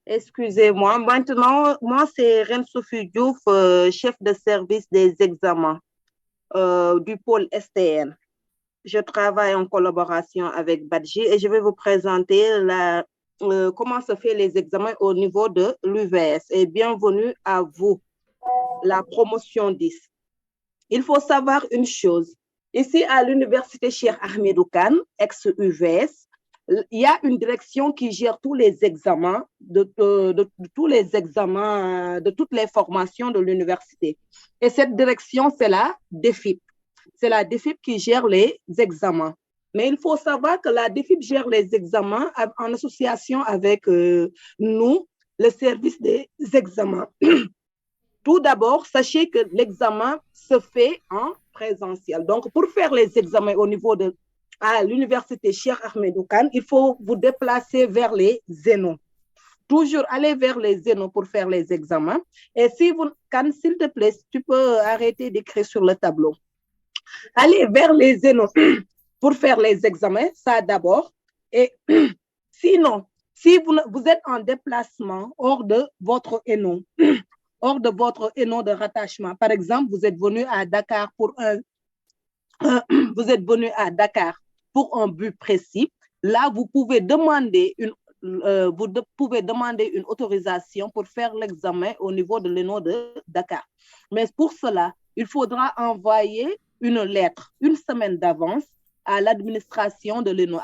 excusez-moi. Maintenant, moi, c'est Reine-Sophie Diouf, chef de service des examens du pôle STN. Je travaille en collaboration avec Badji et je vais vous présenter comment se fait les examens au niveau de l'UVS. Et bienvenue à vous, la promotion 10. Il faut savoir une chose. Ici, à l'université Cheikh Ahmedou Kane, ex-UVS, il y a une direction qui gère tous les examens, tous les examens, de toutes les formations de l'université. Et cette direction, c'est la DEFIP. C'est la DEFIP qui gère les examens. Mais il faut savoir que la DEFIP gère les examens en association avec nous, le service des examens. Tout d'abord, sachez que l'examen se fait en présentiel. Donc, pour faire les examens au niveau à l'université Cheikh Ahmedou Kane, il faut vous déplacer vers les zénons. Toujours aller vers les zénons pour faire les examens. Et si vous, Kane, s'il te plaît, tu peux arrêter d'écrire sur le tableau. Allez vers les zénons pour faire les examens, ça d'abord. Et sinon, si vous êtes en déplacement hors de votre ENO, hors de votre ENO de rattachement, par exemple, vous êtes venu à Dakar pour un but précis, là, vous pouvez demander une autorisation pour faire l'examen au niveau de l'ENO de Dakar. Mais pour cela, il faudra envoyer une lettre une semaine d'avance à l'administration de l'ENO,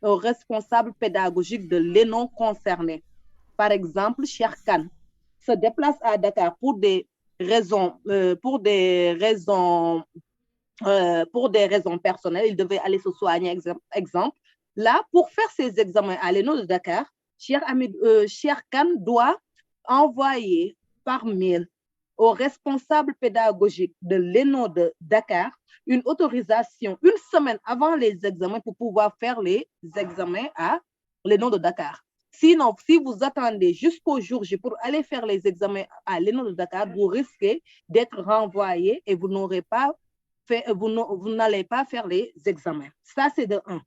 au responsable pédagogique de l'ENO concerné. Par exemple, Cheikh Kane se déplace à Dakar pour des raisons personnelles. Il devait aller se soigner, exemple. Là, pour faire ses examens à l'ENO de Dakar, Cheikh Kane doit envoyer par mail au responsable pédagogique de l'ENO de Dakar une autorisation une semaine avant les examens pour pouvoir faire les examens à l'ENO de Dakar. Sinon, si vous attendez jusqu'au jour J pour aller faire les examens à l'ENO de Dakar, vous risquez d'être renvoyé et vous n'allez pas faire les examens. Ça, c'est de 1.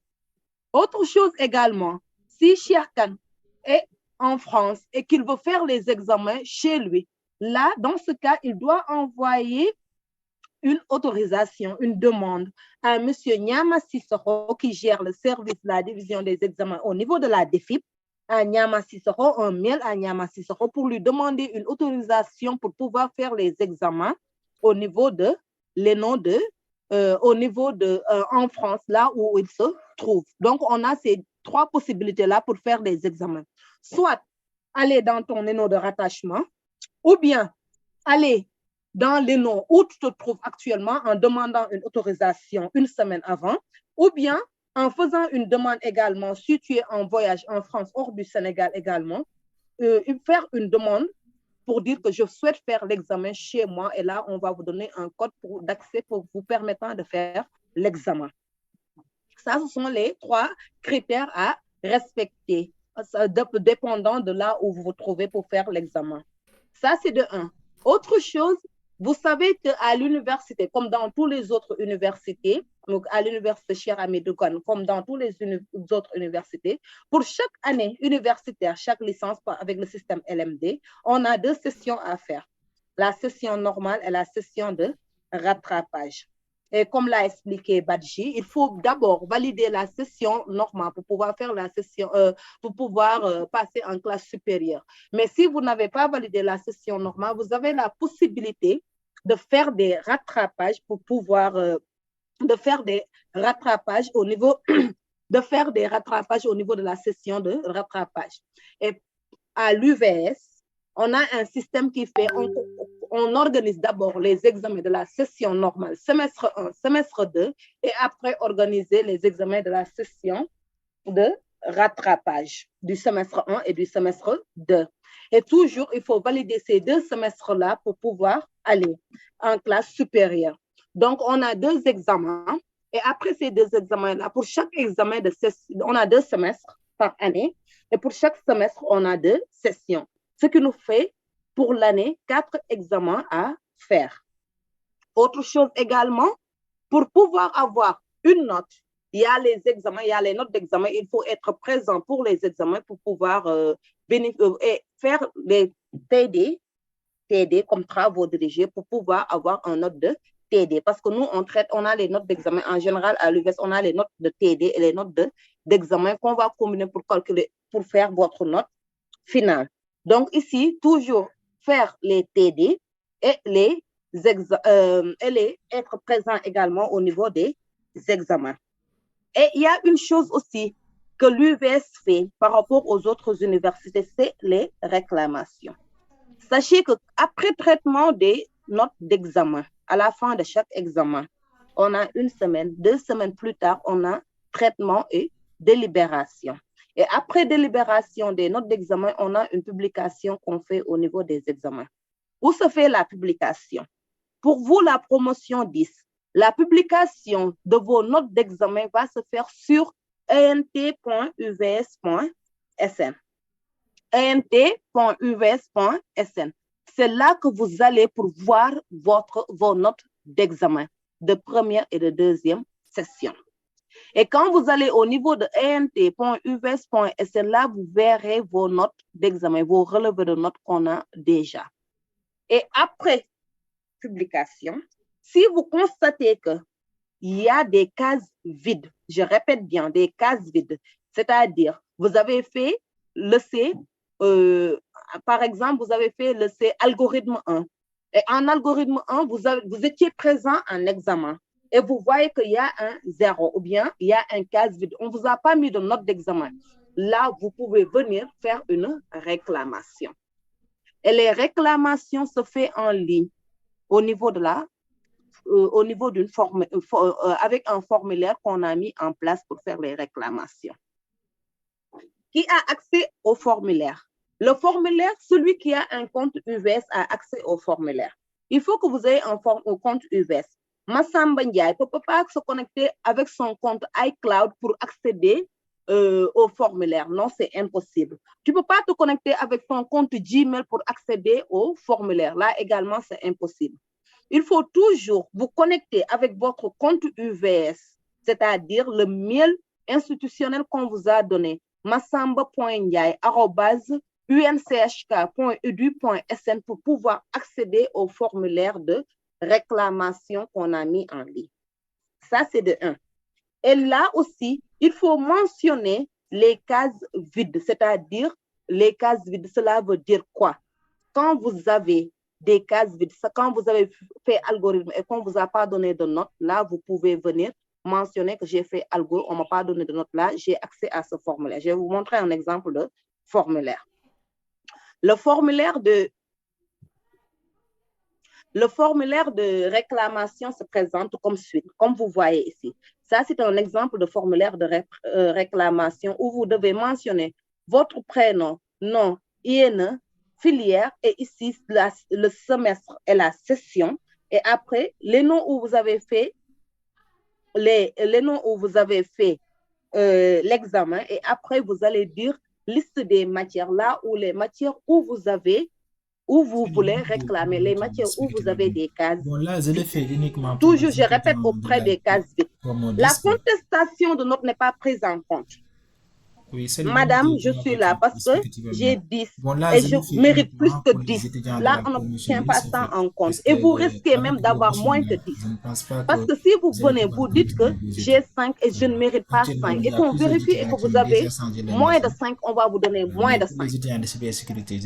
Autre chose également, si Cheikh Kane est en France et qu'il veut faire les examens chez lui, là, dans ce cas, il doit envoyer une autorisation, une demande à M. Nyama Sissoko qui gère le service de la division des examens au niveau de la DEFIP, à Nyama Sissoko, un mail à Nyama Sissoko pour lui demander une autorisation pour pouvoir faire les examens au niveau de l'ENO de au niveau de, en France, là où il se trouve. Donc, on a ces 3 possibilités-là pour faire des examens. Soit aller dans ton ENO de rattachement, ou bien aller dans l'ENO où tu te trouves actuellement en demandant une autorisation une semaine avant, ou bien en faisant une demande également, si tu es en voyage en France, hors du Sénégal également, faire une demande pour dire que je souhaite faire l'examen chez moi, et là, on va vous donner un code d'accès pour vous permettant de faire l'examen. Ça, ce sont les 3 critères à respecter, dépendant de là où vous vous trouvez pour faire l'examen. Ça, c'est de 1. Autre chose, vous savez qu'à l'université, comme dans toutes les autres universités, donc à l'université Cheikh Hamidou Kane, comme dans toutes les autres universités, pour chaque année universitaire, chaque licence avec le système LMD, on a 2 sessions à faire. La session normale et la session de rattrapage. Et comme l'a expliqué Badji, il faut d'abord valider la session normale pour pouvoir faire la session, pour pouvoir passer en classe supérieure. Mais si vous n'avez pas validé la session normale, vous avez la possibilité de faire des rattrapages pour pouvoir, de faire des rattrapages au niveau, de faire des rattrapages au niveau de la session de rattrapage. Et à l'UVS, on a un système qui fait, on organise d'abord les examens de la session normale, semestre 1, semestre 2, et après organiser les examens de la session de rattrapage du semestre 1 et du semestre 2. Et toujours, il faut valider ces 2 semestres-là pour pouvoir aller en classe supérieure. Donc, on a 2 examens, et après ces 2 examens-là, pour chaque examen de session, on a 2 semestres par année, et pour chaque semestre, on a 2 sessions. Ce qui nous fait pour l'année 4 examens à faire. Autre chose également, pour pouvoir avoir une note, il y a les examens, il y a les notes d'examen, il faut être présent pour les examens pour pouvoir faire les TD comme travaux dirigés pour pouvoir avoir une note de TD. Parce que nous, on a les notes d'examen en général à l'UVS, on a les notes de TD et les notes d'examen qu'on va combiner pour calculer, pour faire votre note finale. Donc ici, toujours faire les TD et être présent également au niveau des examens. Et il y a une chose aussi que l'UVS fait par rapport aux autres universités, c'est les réclamations. Sachez qu'après traitement des notes d'examen, à la fin de chaque examen, on a 1 semaine, 2 semaines plus tard, on a traitement et délibération. Et après délibération des notes d'examen, on a une publication qu'on fait au niveau des examens. Où se fait la publication? Pour vous, la promotion 10, la publication de vos notes d'examen va se faire sur ent.uvs.sn. ent.uvs.sn. C'est là que vous allez pour voir vos notes d'examen de première et de deuxième session. Et quand vous allez au niveau de ent.uvs.sn, là, vous verrez vos notes d'examen, vos relevés de notes qu'on a déjà. Et après publication, si vous constatez qu'il y a des cases vides, je répète bien, des cases vides, c'est-à-dire, vous avez fait le C, par exemple, vous avez fait le C algorithme 1. Et en algorithme 1, vous étiez présent en examen. Et vous voyez qu'il y a un 0 ou bien il y a un case vide. On ne vous a pas mis de note d'examen. Là, vous pouvez venir faire une réclamation. Et les réclamations se font en ligne au niveau de avec un formulaire qu'on a mis en place pour faire les réclamations. Qui a accès au formulaire? Le formulaire, celui qui a un compte UVS a accès au formulaire. Il faut que vous ayez un compte UVS. Massamba Ndiaye ne peut pas se connecter avec son compte iCloud pour accéder au formulaire. Non, c'est impossible. Tu ne peux pas te connecter avec ton compte Gmail pour accéder au formulaire. Là également, c'est impossible. Il faut toujours vous connecter avec votre compte UVS, c'est-à-dire le mail institutionnel qu'on vous a donné, massamba.ndiaye@unchk.edu.sn pour pouvoir accéder au formulaire de réclamation qu'on a mis en ligne. Ça, c'est de 1. Et là aussi, il faut mentionner les cases vides, c'est-à-dire les cases vides. Cela veut dire quoi? Quand vous avez des cases vides. Quand vous avez fait algorithme et qu'on ne vous a pas donné de notes, là, vous pouvez venir mentionner que j'ai fait algo, on ne m'a pas donné de notes là, j'ai accès à ce formulaire. Je vais vous montrer un exemple de formulaire. Le formulaire de réclamation se présente comme suit, comme vous voyez ici. Ça, c'est un exemple de formulaire de réclamation où vous devez mentionner votre prénom, nom, INE, filière, et ici, le semestre et la session. Et après, les noms où vous avez fait l'examen, et après, vous allez dire liste des matières, là où les matières où vous voulez réclamer, les matières où vous avez des cases.
Bon, là, je l'ai fait uniquement.
Toujours, je répète, auprès des cases vides. La contestation de notes n'est pas prise en compte.
Oui,
Madame, je suis là parce que j'ai 10 et je mérite plus que 10. Là, on ne tient pas ça en compte. Et vous risquez même d'avoir moins que 10. Parce que si vous venez, vous dites que j'ai 5 et je ne mérite pas 5, et qu'on vérifie et que vous avez moins de 5, on va vous donner moins de 5.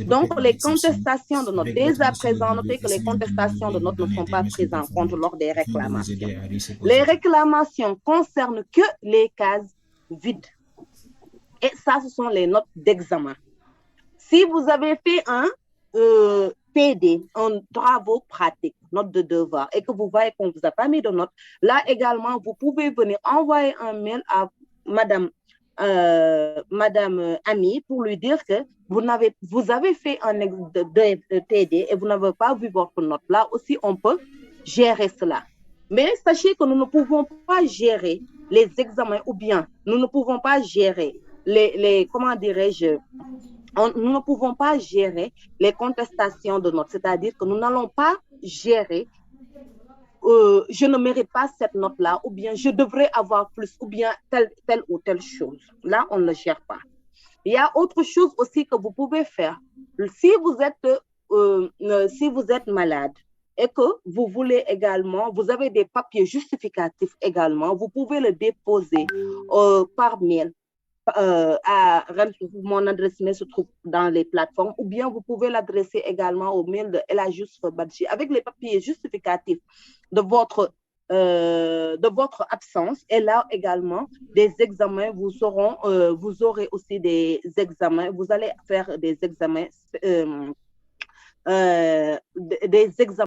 Donc, les contestations de notes, dès à présent, notez que les contestations de notes ne sont pas prises en compte lors des réclamations. Les réclamations concernent que les cases vides. Et ça, ce sont les notes d'examen. Si vous avez fait un PD, un travaux pratiques, note de devoir, et que vous voyez qu'on ne vous a pas mis de notes, là également, vous pouvez venir envoyer un mail à Madame Ami pour lui dire que vous avez fait un TD et vous n'avez pas vu votre note. Là aussi, on peut gérer cela. Mais sachez que nous ne pouvons pas gérer les examens, ou bien nous ne pouvons pas gérer comment dirais-je, nous ne pouvons pas gérer les contestations de notes, c'est-à-dire que nous n'allons pas gérer je ne mérite pas cette note-là, ou bien je devrais avoir plus, ou bien telle ou telle chose. Là, on ne le gère pas. Il y a autre chose aussi que vous pouvez faire. Si vous êtes malade et que vous voulez également, vous avez des papiers justificatifs également, vous pouvez le déposer par mail. Mon adresse mail se trouve dans les plateformes, ou bien vous pouvez l'adresser également au mail de El Hadj Youssoupha Badji avec les papiers justificatifs de votre absence. Et là également, des examens, vous aurez aussi des examens, vous allez faire des examens